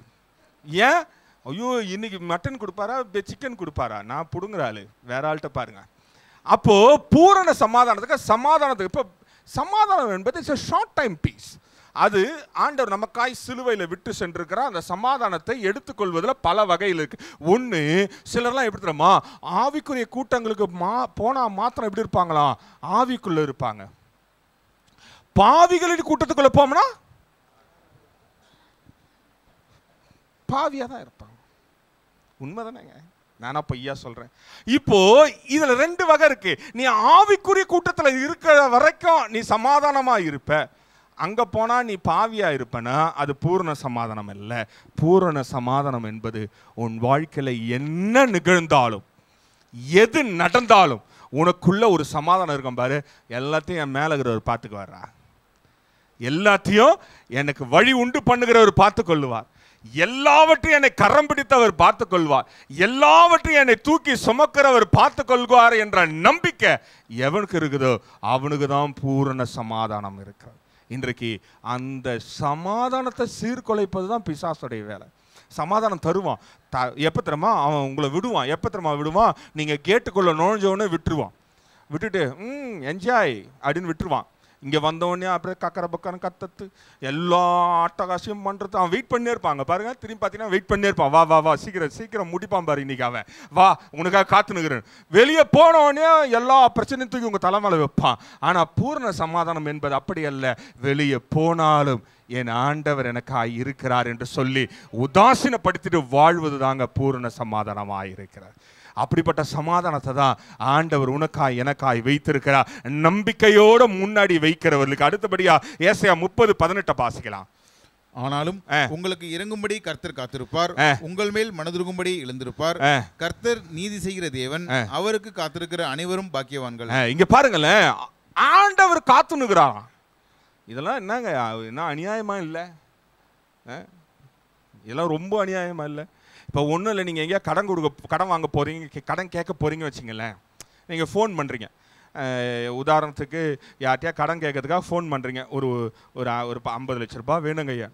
ஏன்? ஐயோ இன்னைக்கு மட்டன் கொடுப்பாரா சிக்கன் கொடுப்பாரா, நான் பிடுங்குற ஆளு, வேற ஆள்கிட்ட பாருங்க. அப்போ பூரண சமாதானத்துக்கு இப்போ சமாதானம் என்பது it's a short time peace. அது ஆண்டவர் நமக்காய் சிலுவையில் விட்டு சென்றிருக்கிற அந்த சமாதானத்தை எடுத்துக்கொள்வதில் பல வகையில் இருக்கு. ஒன்று, சிலர்லாம் எப்படி தெரியுமா, ஆவிக்குரிய கூட்டங்களுக்கு போனால் மாத்திரம் எப்படி இருப்பாங்களாம், ஆவிக்குள்ள இருப்பாங்க. பாவிகளின் கூட்டத்துக்குள்ள போம்னா பாவியாக தான் இருப்பாங்க. உண்மைதானேங்க, நானா பொய்யா சொல்றேன்? இப்போ இதுல ரெண்டு வகை இருக்கு. நீ ஆவிக்குரிய கூட்டத்தில் இருக்கிற வரைக்கும் நீ சமாதானமா இருப்ப, அங்க போனா நீ பாவியா இருப்பனா அது பூரண சமாதானம் இல்லை. பூரண சமாதானம் என்பது உன் வாழ்க்கையில என்ன நிகழ்ந்தாலும் எது நடந்தாலும் உனக்குள்ள ஒரு சமாதானம் இருக்கும் பாரு. எல்லாத்தையும் என் மேல இருக்கிறவர் பார்த்துக்கு வர்றா, எல்லாத்தையும் எனக்கு வழி உண்டு பண்ணுகிறவர் பார்த்து கொள்ளுவார், எல்லாவற்றையும் என்னை கரம் பிடித்தவர் பார்த்து கொள்வார், எல்லாவற்றையும் என்னை தூக்கி சுமக்கிறவர் பார்த்து கொள்வார் என்ற நம்பிக்கை எவனுக்கு இருக்குதோ அவனுக்கு தான் பூரண சமாதானம் இருக்கிறது. இன்றைக்கு அந்த சமாதானத்தை சீர்குலைப்பது தான் பிசாசுடைய வேலை. சமாதானம் தருவான், எப்போ தெரியுமா அவன் உங்களை விடுவான், எப்போ தெரியுமா விடுவான், நீங்கள் கேட்டுக்குள்ள நுழைஞ்சவொடனே விட்டுருவான், விட்டுட்டு என்ஜாய் அப்படின்னு விட்டுருவான். இங்கே வந்தவொடனே அப்படியே கக்கரை பக்கம் கத்தத்து எல்லா அட்டகாசியம் பண்ணுறது அவன் வெயிட் பண்ணே இருப்பாங்க பாருங்க. திரும்பி பார்த்தீங்கன்னா வெயிட் பண்ணே இருப்பான், வா வா வா சீக்கிரம் சீக்கிரம் முடிப்பான் பாரு இன்னைக்கு அவன், வா உனக்காக காத்துனுக்கிறேன். வெளியே போனவொடனே எல்லா பிரச்சனையும் தூக்கி உங்கள் தலைமையில வைப்பான். ஆனால் பூர்ண சமாதானம் என்பது அப்படி அல்ல. வெளியே போனாலும் என் ஆண்டவர் எனக்காய் இருக்கிறார் என்று சொல்லி உதாசீனப்படுத்திட்டு வாழ்வது தாங்க பூர்ண சமாதானமாக இருக்கிறார். அப்படிப்பட்ட சமாதானத்தை தான் ஆண்டவர் உனக்காய் எனக்காய் வைத்திருக்கிறார். நம்பிக்கையோட முன்னாடி வைக்கிறவர்களுக்கு. அடுத்தபடியா ஏசாயா 30:18 வாசிக்கலாம். ஆனாலும் உங்களுக்கு இறங்கும்படி கர்த்தர் காத்திருப்பார், உங்கள் மேல் மனதுருகும்படி எழுந்திருப்பார். கர்த்தர் நீதி செய்கிற தேவன், அவருக்கு காத்திருக்கிற அனைவரும் பாக்கியவான்கள். இங்க பாருங்களேன், ஆண்டவர் காத்துனுகிறாராம். இதெல்லாம் என்னங்க, என்ன அநியாயமா இல்லை? இதெல்லாம் ரொம்ப அநியாயமா இல்லை? இப்போ ஒன்றும் இல்லை, நீங்கள் எங்கேயா கடன் வாங்க போகிறீங்க, கடன் கேட்க போகிறீங்கன்னு வச்சிங்களேன். நீங்கள் ஃபோன் பண்ணுறீங்க, உதாரணத்துக்கு யார்ட்டையா கடன் கேட்கறதுக்காக ஃபோன் பண்ணுறீங்க, ஒரு ஒரு ஒரு 50 லட்ச ரூபாய் வேணுங்க ஐயா.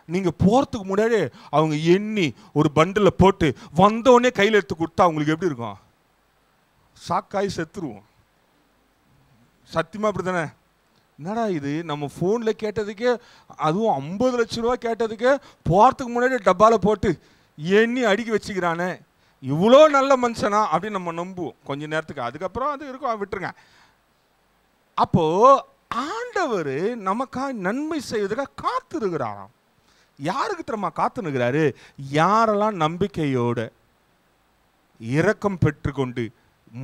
நீங்கள் போகிறதுக்கு முன்னாடி அவங்க எண்ணி ஒரு பண்டில் போட்டு வந்தோடனே கையில் எடுத்து கொடுத்தா அவங்களுக்கு எப்படி இருக்கும்? ஷாக்காய் செத்துருவோம். சத்தியமாக அப்படி தானே? என்னடா இது, நம்ம ஃபோனில் கேட்டதுக்கே, அதுவும் 50 லட்ச ரூபா கேட்டதுக்கே போகிறதுக்கு முன்னாடி டப்பாவில் போட்டு எண்ணி அடுக்கி வச்சுக்கிறானே, இவ்வளோ நல்ல மனுஷனா அப்படின்னு நம்ம நம்புவோம் கொஞ்ச நேரத்துக்கு. அதுக்கப்புறம் அது இருக்கும், விட்டுருங்க. அப்போ ஆண்டவர் நமக்காக நன்மை செய்வதற்காக காத்திருக்கிறாராம். யாருக்கு தெரியுமா காத்துனுக்கிறாரு? யாரெல்லாம் நம்பிக்கையோட இரக்கம் பெற்றுக்கொண்டு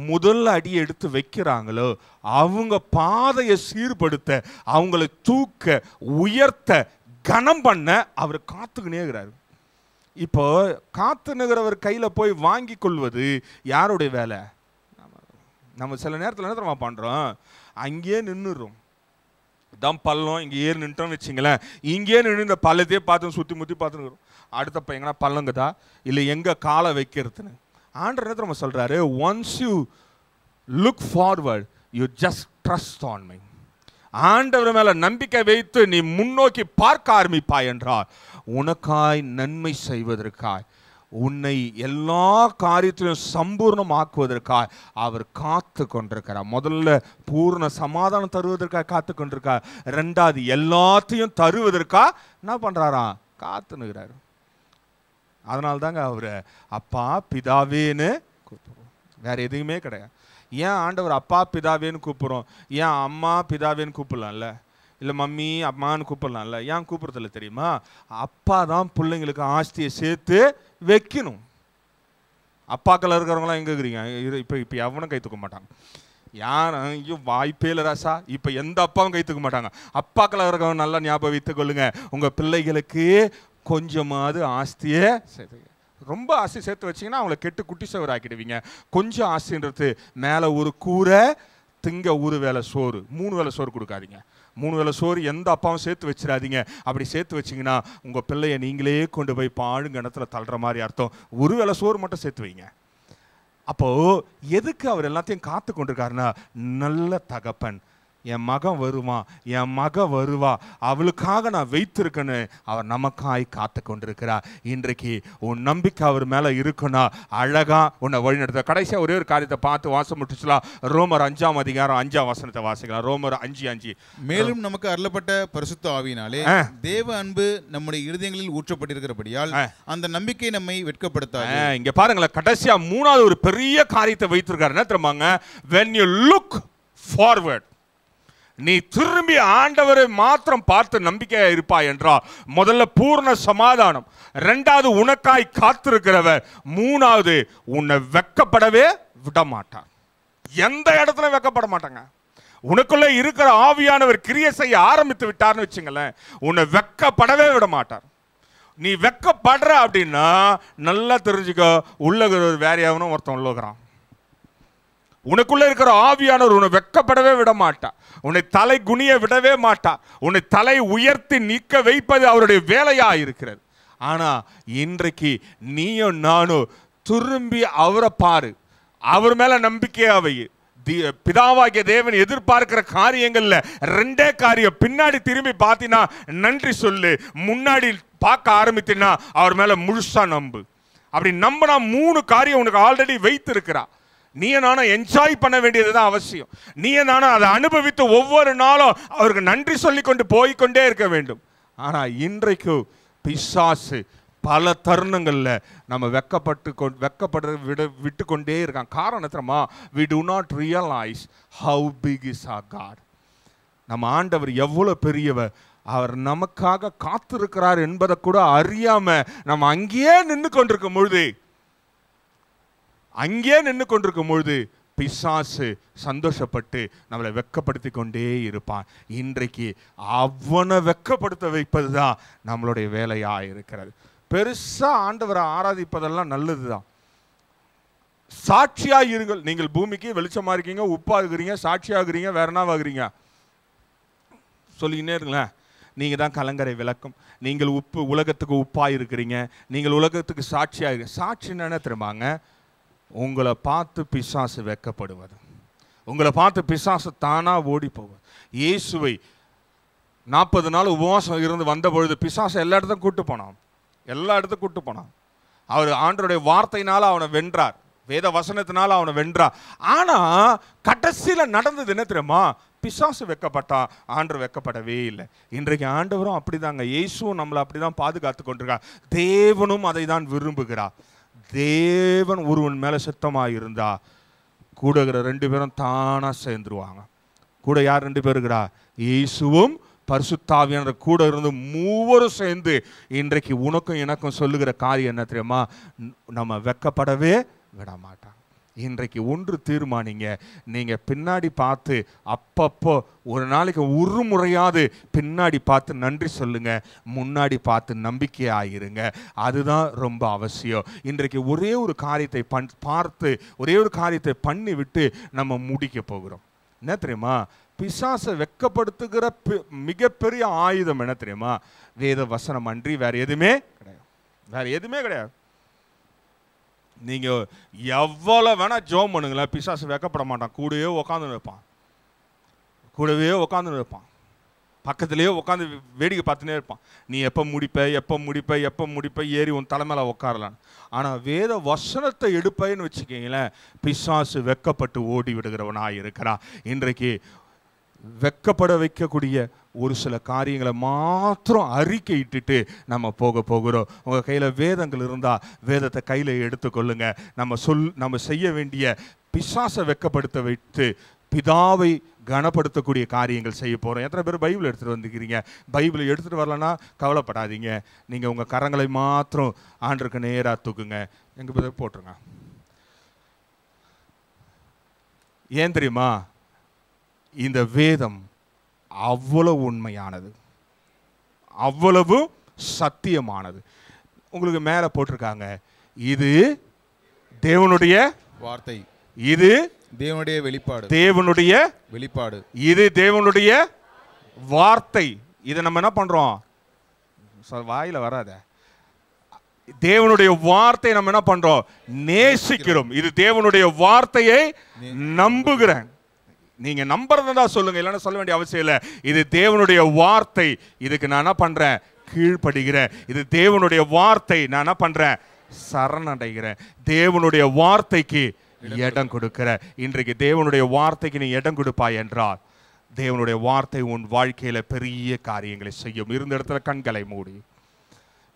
முதல் அடி எடுத்து வைக்கிறாங்களோ அவங்க பாதையை சீர்படுத்த, அவங்களை தூக்க உயர்த்த கனம் பண்ண அவர் காத்துக்கினே இருக்கிறாரு. இப்போ காத்துனுகிறவர் கையில் போய் வாங்கி கொள்வது யாருடைய வேலை? நம்ம சில நேரத்தில் என்ன தெரியுமா பண்ணுறோம், அங்கேயே நின்றுறோம். இதான் பள்ளம், இங்கே ஏறி நின்றுட்டோம்னு வச்சிங்களேன், இங்கேயே நின்று இந்த பள்ளத்தையே பார்த்து சுற்றி முற்றி பார்த்துருக்குறோம். அடுத்தப்ப எங்கன்னா பள்ளங்குதா இல்லை எங்கே காலை வைக்கிறதுன்னு. ஆண்டவர் என்ன தெரியுமா சொல்கிறாரு? Once you look forward you just trust on me. ஆண்டவர் மேல நம்பிக்கை வைத்து நீ முன்னோக்கி பார்க்க ஆரம்பிப்பாய் என்றால் உனக்காய் நன்மை செய்வதற்காய், உன்னை எல்லா காரியத்திலும் சம்பூர்ணமாக்குவதற்காய் அவர் காத்து கொண்டிருக்கிறார். முதல்ல பூர்ண சமாதானம் தருவதற்காக காத்து கொண்டிருக்கார். ரெண்டாவது எல்லாத்தையும் தருவதற்காக என்ன பண்றாராம்? காத்துனுகிறார். அதனால தாங்க அவரை அப்பா பிதாவேன்னு கூப்பிடுறோம், வேற எதுவுமே கிடையாது. ஏன் ஆண்டவர் அப்பா பிதாவேன்னு கூப்பிடுறோம்? ஏன் அம்மா பிதாவேன்னு கூப்பிடலாம்ல, இல்லை மம்மி அம்மான்னு கூப்பிடலாம்ல? ஏன் கூப்பிடுறதில்ல தெரியுமா? அப்பா தான் பிள்ளைங்களுக்கு ஆஸ்தியை சேர்த்து வைக்கணும். அப்பாக்கள் இருக்கிறவங்களாம் எங்கே இருக்கிறீங்க? இப்போ எவனும் கை தூக்க மாட்டாங்க. யாரும் ஐயோ வாய்ப்பே இல்லை ராசா, இப்போ எந்த அப்பாவும் கை தூக்க மாட்டாங்க. அப்பாக்கள் இருக்கிறவங்க நல்லா ஞாபகம் வைத்துக் கொள்ளுங்க, உங்கள் பிள்ளைகளுக்கு கொஞ்சமாவது ஆஸ்தியை சேர்த்து, ரொம்ப ஆசை சேர்த்து வச்சிங்கன்னா அவங்கள கெட்டு குட்டி சவர் ஆக்கிடுவீங்க. கொஞ்சம் ஆசைன்றது மேலே ஒரு கூரை, திங்க ஒரு வேளை சோறு, 3 வேளை சோறு கொடுக்காதீங்க. 3 வேளை சோறு எந்த அப்பாவும் சேர்த்து வச்சிடாதீங்க. அப்படி சேர்த்து வச்சிங்கன்னா உங்கள் பிள்ளைய நீங்களே கொண்டு போய் பாழுங்கணத்தில் தள்ளுற மாதிரி அர்த்தம். ஒரு வேளை சோறு மட்டும் சேர்த்து வைங்க. அப்போது எதுக்கு அவர் எல்லாத்தையும் காத்து கொண்டிருக்காருன்னா, நல்ல தகப்பன் என் மகன் வருவான், என் மக வருவா, அவளுக்காக நான் வைத்திருக்கேன்னு அவர் நமக்காய் காத்து கொண்டிருக்கிறார். இன்றைக்கு உன் நம்பிக்கை அவர் மேலே இருக்குன்னா அழகா உன்னை வழிநடத்த. கடைசியாக ஒரே ஒரு காரியத்தை பார்த்து வாசம் முடிச்சுலாம். ரோமர் 5ஆம் அதிகாரம் 5ஆம் வசனத்தை வாசிக்கலாம். ரோமர் 5:5. மேலும் நமக்கு அருளப்பட்ட பரிசுத்த ஆவியினாலே தேவ அன்பு நம்முடைய இருதயங்களில் ஊற்றப்பட்டிருக்கிறபடியால் அந்த நம்பிக்கை நம்மை வெட்கப்படுத்தாது. இங்க பாருங்களேன், கடைசியா 3வது ஒரு பெரிய காரியத்தை வைத்திருக்காரு. என்ன தெரியுமாங்க? when you look forward, நீ திரும்பி ஆண்டவரை மாத்திரம் பார்த்து நம்பிக்கையா இருப்பாய் என்றால் முதல்ல பூர்ண சமாதானம், 2வது உனக்காய் காத்திருக்கிறவர், 3வது உன்னை வெட்கப்படவே விட மாட்டார். எந்த இடத்துல வெட்கப்பட மாட்டாங்க. உனக்குள்ள இருக்கிற ஆவியானவர் கிரியை செய்ய ஆரம்பித்து விட்டார்னு வச்சுங்களேன், உன்னை வெட்கப்படவே விட மாட்டார். நீ வெட்கப்படுற அப்படின்னா நல்லா தெரிஞ்சுக்கோ, உள்ள வேற எவனும் ஒருத்தன் உள்ளகிறான். உனக்குள்ள இருக்கிற ஆவியானவர் உன்னை வெட்கப்படவே விட மாட்டா, உன்னை தலை குனிய விடவே மாட்டா, உன்னை தலை உயர்த்தி நிற்க வைப்பது அவருடைய வேலையா இருக்கிறது. ஆனா இன்றைக்கு நீயும் நானும் திரும்பி அவரை பாரு, அவர் மேல நம்பிக்கையா வை. பிதாவாகிய தேவன் எதிர்பார்க்கிற காரியங்கள்ல 2 காரியம். பின்னாடி திரும்பி பார்த்தீங்கன்னா நன்றி சொல்லு, முன்னாடி பார்க்க ஆரம்பித்தீங்கன்னா அவர் மேல முழுசா நம்பு. அப்படி நம்பினா 3 காரியம் உனக்கு ஆல்ரெடி வைத்திருக்கிறா. நீ நானும் என்ஜாய் பண்ண வேண்டியதுதான் அவசியம். நீ நானும் அதை அனுபவித்து ஒவ்வொரு நாளும் அவருக்கு நன்றி சொல்லிக்கொண்டு போய்கொண்டே இருக்க வேண்டும். ஆனா இன்றைக்கு பிசாசு பல தருணங்கள்ல நம்ம வெட்கப்பட விட்டு கொண்டே இருக்கான். காரணம் தெரியுமா? we do not realize how big is our God. நம்ம ஆண்டவர் எவ்வளவு பெரியவர், அவர் நமக்காக காத்திருக்கிறார் என்பதை கூட அறியாம நம்ம அங்கேயே நின்று கொண்டிருக்கும் பொழுது பிசாசு சந்தோஷப்பட்டு நம்மளை வெட்கப்படுத்தி கொண்டே இருப்பான். இன்றைக்கு அவனை வெட்கப்படுத்த வைப்பதுதான் நம்மளுடைய வேலையா இருக்கிறது. பெருசா ஆண்டவரை ஆராதிப்பதெல்லாம் நல்லதுதான். சாட்சியா இருங்கள். நீங்கள் பூமிக்கு வெளிச்சமா இருக்கீங்க, உப்பா இருக்கிறீங்க, சாட்சியா இருக்கிறீங்க, வேற என்ன ஆகுறீங்க சொல்லிக்கினே இருங்களேன். நீங்க தான் கலங்கரை விளக்கம், நீங்கள் உப்பு, உலகத்துக்கு உப்பா இருக்கிறீங்க, நீங்கள் உலகத்துக்கு சாட்சியா இருக்கீங்க. சாட்சி என்ன தெரியுமாங்க? உங்களை பார்த்து பிசாசு வெட்கப்படுவது, உங்களை பார்த்து பிசாசு தானா ஓடி போவது. இயேசுவை 40 நாள் உபவாசம் இருந்து வந்த பொழுது பிசாசு எல்லா இடத்துக்கும் கூட்டு போனான். அவர் ஆண்டவருடைய வார்த்தையினால அவனை வென்றார், வேத வசனத்தினால அவனை வென்றார். ஆனா கடைசியில நடந்தது என்ன தெரியுமா? பிசாசு வெட்கப்பட்டா, ஆண்டவர் வெட்கப்படவே இல்லை. இன்றைக்கு ஆண்டவரும் அப்படிதாங்க, இயேசுவும் நம்மளை அப்படிதான் பாதுகாத்து கொண்டிருக்கார். தேவனும் அதை தான் விரும்புகிறார். தேவன் ஒருவன் மேல சித்தமாக இருந்தா கூட இருக்கிற 2 பேரும் தானா சேர்ந்துருவாங்க. கூட யார் 2 பேர் இருக்கிறா? இயேசுவும் பரிசுத்தாவியானவர் கூட இருந்து 3 சேர்ந்து இன்றைக்கு உனக்கும் எனக்கும் சொல்லுகிற காரியம் என்ன தெரியுமா? நம்ம வெட்கப்படவே விட மாட்டாங்க. இன்றைக்கு ஒன்று தீர்மானிங்க, நீங்க பின்னாடி பார்த்து அப்பப்போ ஒரு நாளைக்கு ஒரு முறையாவது பின்னாடி பார்த்து நன்றி சொல்லுங்க, முன்னாடி பார்த்து நம்பிக்கையாயிருங்க. அதுதான் ரொம்ப அவசியம். இன்றைக்கு ஒரே ஒரு காரியத்தை பார்த்து ஒரே ஒரு காரியத்தை பண்ணி விட்டு நம்ம முடிக்க போகிறோம். என்ன தெரியுமா? பிசாசை வெட்கப்படுத்துகிற மிகப்பெரிய ஆயுதம் என்ன தெரியுமா? வேத வசனம் அன்றி வேற எதுவுமே கிடையாது. நீங்க எவ்வளவு வேணா ஜெபம் பண்ணுங்களேன், பிசாசு வெட்கப்பட மாட்டான். கூடவே உட்காந்து இருப்பான், பக்கத்திலேயே உட்காந்து வேடிக்கை பார்த்துனே இருப்பான். நீ எப்போ முடிப்ப ஏறி உன் தலைமையில உட்காரலான்னு. ஆனால் வேத வசனத்தை எடுப்பேன்னு வச்சுக்கீங்களேன், பிசாசு வெட்கப்பட்டு ஓடி விடுகிறவனாக இருக்கிறான். இன்றைக்கு வெட்கப்பட வைக்கக்கூடிய ஒரு சில காரியங்களை மாத்திரம் அறிக்கை இட்டுட்டு நம்ம போகிறோம். உங்கள் கையில் வேதங்கள் இருந்தால் வேதத்தை கையில் எடுத்துக்கொள்ளுங்க. நம்ம செய்ய வேண்டிய பிசாசை வெட்கப்படுத்த வைத்து பிதாவை கனப்படுத்தக்கூடிய காரியங்கள் செய்ய போகிறோம். எத்தனை பேர் பைபிள் எடுத்துகிட்டு வந்துக்கிறீங்க? பைபிளை எடுத்துகிட்டு வரலன்னா கவலைப்படாதீங்க. நீங்கள் உங்கள் கரங்களை மாத்திரம் ஆண்டருக்கு நேராக தூக்குங்க. எங்கள் பேர் போட்டுருங்க. ஏன் தெரியுமா? இந்த வேதம் அவ்வளவு உண்மையானது, அவ்வளவு சத்தியமானது. உங்களுக்கு மேலே போட்டிருக்காங்க, இது தேவனுடைய வார்த்தை, இது தேவனுடைய வெளிப்பாடு, இது தேவனுடைய வார்த்தை. இதை நம்ம என்ன பண்றோம்? வாயில வராத. தேவனுடைய வார்த்தை நம்ம என்ன பண்றோம்? நேசிக்கிறோம். இது தேவனுடைய வார்த்தையை நம்புகிறேன். நீங்க நம்புறதா சொல்லுங்க, இல்லைன்னா சொல்ல வேண்டிய அவசியம் இல்லை. இது தேவனுடைய வார்த்தை, இதுக்கு நான் என்ன பண்றேன், கீழ்ப்படுகிறேன். இது தேவனுடைய வார்த்தை, நான் என்ன பண்றேன், சரணடைகிறேன். தேவனுடைய வார்த்தைக்கு இடம் கொடுக்கிற. இன்றைக்கு தேவனுடைய வார்த்தைக்கு நீ இடம் கொடுப்பாய் என்றால் தேவனுடைய வார்த்தை உன் வாழ்க்கையில பெரிய காரியங்களை செய்யும். இருந்த இடத்துல கண்களை மூடி.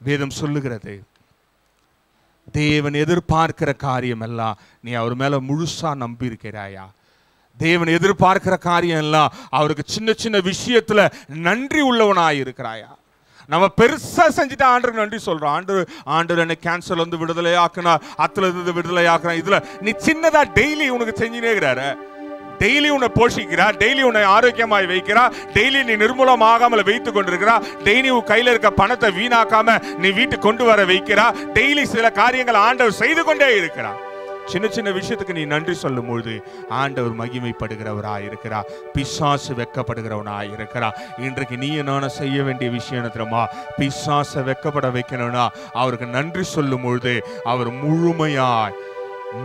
வேதம் சொல்லுகிறது, தேவன் எதிர்பார்க்கிற காரியம் எல்லாம் நீ அவர் மேல முழுசா நம்பி இருக்கிறாயா? தேவன் எதிர்பார்க்கிற காரியம் எல்லாம் அவருக்கு சின்ன சின்ன விஷயத்துல நன்றி உள்ளவனாய் இருக்கிறாயா? நம்ம பெருசா செஞ்சுட்டு ஆண்டருக்கு நன்றி சொல்றோம். ஆண்டவர் என்ன கேன்சர்ல இருந்து விடுதலை ஆக்குனா, அத்துல இருந்து விடுதலை ஆக்குனா, இதுல நீ சின்னதா டெய்லி உனக்கு செஞ்சுனே இருக்கிறாரு. டெய்லி உன்னை போஷிக்கிறா, டெய்லி உன்னை ஆரோக்கியமாய் வைக்கிறா, டெய்லி நீ நிர்மூலமாகாமல் வைத்து கொண்டிருக்கிறா, டெய்லி உன் கையில இருக்க பணத்தை வீணாக்காம நீ வீட்டுக்கு கொண்டு வர வைக்கிறா, டெய்லி சில காரியங்கள் ஆண்டவர் செய்து கொண்டே இருக்கிறா. சின்ன சின்ன விஷயத்துக்கு நீ நன்றி சொல்லும் பொழுது ஆண்டவர் மகிமைப்படுகிறவராய் இருக்கிறா, பிசாசு வெட்கப்படுகிறவனாய் இருக்கிறா. இன்றைக்கு நீ நானும் செய்ய வேண்டிய விஷயம் என்ன தெரியுமா? பிசாசை வெட்கப்பட வைக்கணும்னா அவருக்கு நன்றி சொல்லும் பொழுது அவர்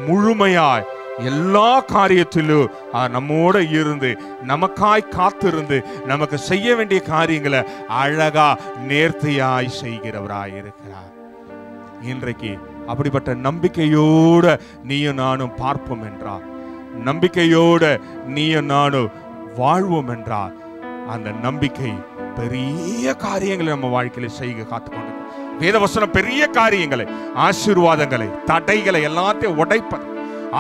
முழுமையாய் எல்லா காரியத்திலும் நம்மோட இருந்து நமக்காய் காத்திருந்து நமக்கு செய்ய வேண்டிய காரியங்களை அழகா நேர்த்தியாய் செய்கிறவராய் இருக்கிறார். இன்றைக்கு அப்படிப்பட்ட நம்பிக்கையோட நீயும் நானும் பார்ப்போம் என்றார், நம்பிக்கையோட நீயும் நானும் வாழ்வோம் என்றார், அந்த நம்பிக்கை பெரிய காரியங்களை நம்ம வாழ்க்கையில செய்ய காத்துக்கொண்டு, வேதவசனம் பெரிய காரியங்களை, ஆசீர்வாதங்களை, தடைகளை எல்லாத்தையும் உடைப்பது,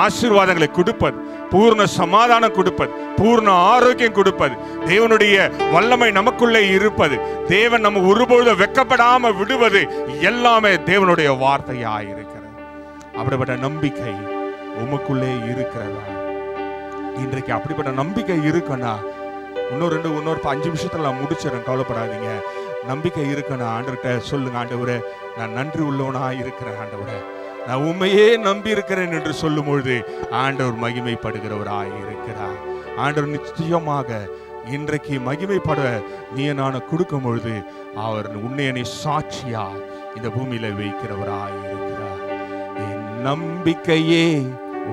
ஆசீர்வாதங்களை கொடுப்பது, பூர்ண சமாதானம் கொடுப்பது, பூர்ண ஆரோக்கியம் கொடுப்பது, தேவனுடைய வல்லமை நமக்குள்ளே இருப்பது, தேவன் நம்ம ஒருபொழுதும் வெட்கப்படாம விடுவது எல்லாமே தேவனுடைய வார்த்தையாய் இருக்கிறது. அப்படிப்பட்ட நம்பிக்கை உமக்குள்ளே இருக்கிறதா? இன்றைக்கு அப்படிப்பட்ட நம்பிக்கை இருக்குன்னா, இன்னொரு 5 நிமிஷத்துல நான் முடிச்சிடறேன், கவலைப்படாதீங்க. நம்பிக்கை இருக்குன்னா ஆண்டவர்கிட்ட சொல்லுங்க, ஆண்டவரே நான் நன்றி உள்ளவனா இருக்கிறேன், ஆண்டவரே நான் உண்மையே நம்பி இருக்கிறேன் என்று சொல்லும் பொழுது ஆண்டவர் மகிமைப்படுகிறவராய் இருக்கிறார். ஆண்டவர் நிச்சயமாக இன்றைக்கு மகிமைப்பட நீ நான் கொடுக்கும் பொழுது அவர் உன்னை சாட்சியா இந்த பூமியில வைக்கிறவராய் இருக்கிறார். என் நம்பிக்கையே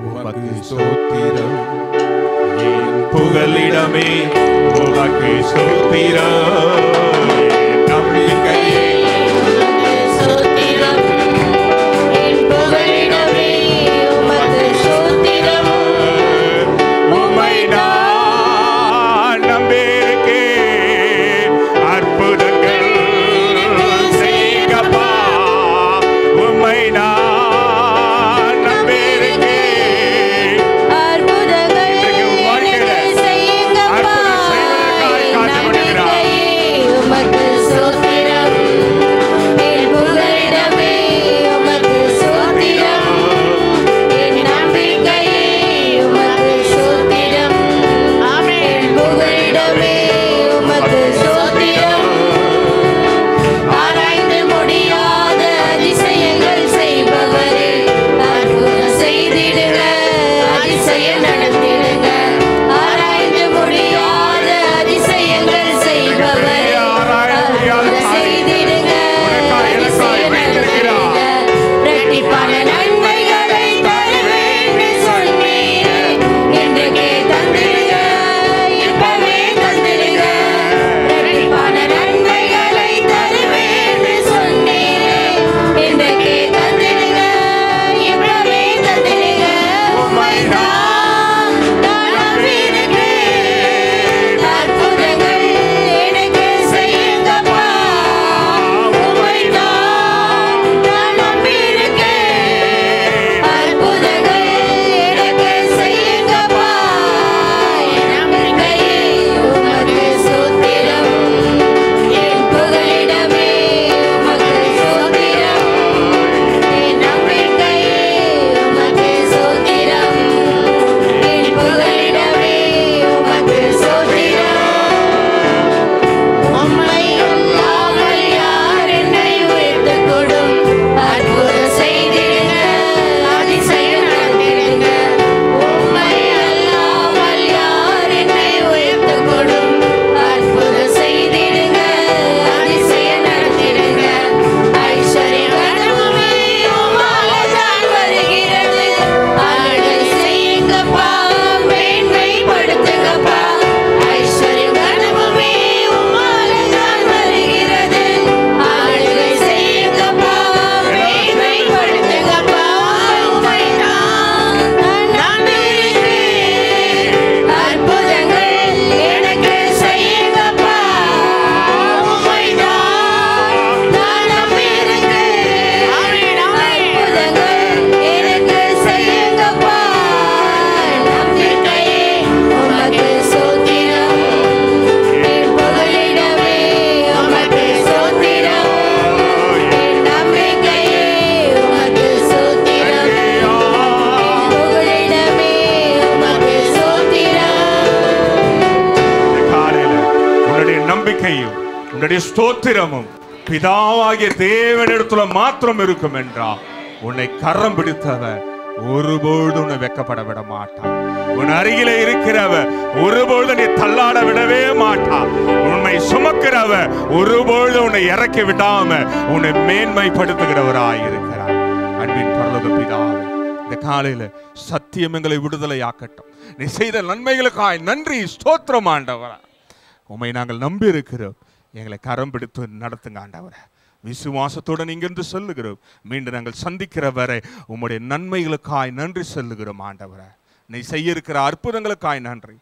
உமக்கு ஸ்தோத்திரம், என் புகலிடமே உமக்கு ஸ்தோத்திரம், நம்பிக்கையே உன்னுடைய ஸ்தோத்திரமும் பிதாவாகிய தேவனிடத்துல மாத்திரம் இருக்கும் என்றால் உன்னை கரம் பிடித்தவர் ஒருபொழுது உன்னை வெக்கப்பட விட மாட்டான். உன் அருகிலே இருக்கிறவர் ஒருபொழுது நீ தள்ளாட விடவே மாட்டான். உன்னை சுமக்கிறவர் ஒருபொழுது உன்னை இறக்கி விடாம உன்னை மேன்மைப்படுத்துகிறவராய் இருக்கிறார். அன்பின் பரலோக பிதாவே, இந்த காலையில சத்தியம் எங்களை விடுதலையாக்கட்டும். நீ செய்த நன்மைகளுக்காய் நன்றி, ஸ்தோத்திரம் ஆண்டவரா. உம்மை நாங்கள் நம்பி இருக்கிறோம். எங்களை கரம் பிடித்து நடத்துங்க ஆண்டவரே. விசுவாசத்துடன் இங்கிருந்து சொல்லுகிறோம். மீண்டும் நாங்கள் சந்திக்கிற வரை உம்முடைய நன்மைகளுக்காய் நன்றி சொல்லுகிறோம் ஆண்டவரே. நீ செய்ய இருக்கிற அற்புதங்களுக்காய் நன்றி.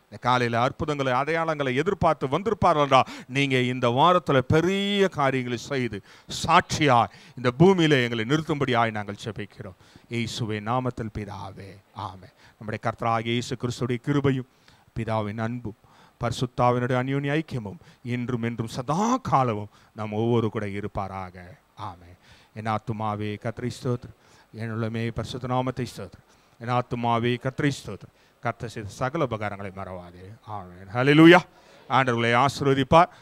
இந்த காலையில் அற்புதங்களை அடையாளங்களை எதிர்பார்த்து வந்திருப்பார்களா? நீங்க இந்த வாரத்தில் பெரிய காரியங்களை செய்து சாட்சியாய் இந்த பூமியில எங்களை நிறுத்தும்படியாய் நாங்கள் ஜெபிக்கிறோம். இயேசுவே நாமத்தில் பிதாவே, ஆமென். நம்முடைய கர்த்தராகிய இயேசு கிறிஸ்துவின் கிருபையும் பிதாவின் அன்பும் பரிசுத்தாவினுடைய அந்யோன்ய ஐக்கியமும் இன்றும் என்றும் சதா காலமும் நம் ஒவ்வொரு கூட இருப்பாராக. ஆமென். என் ஆத்துமாவே கர்த்தரை ஸ்தோத்திரம், என் உள்ளமே பரிசுத்த நாமத்தை ஸ்தோத்திரம். என் ஆத்துமாவே கர்த்தரை ஸ்தோத்திரம், கர்த்தர் செய்த சகல உபகாரங்களை மறவாதே. ஆமென். ஹல்லேலூயா. ஆண்டவர்களை ஆசீர்வதிப்பார்.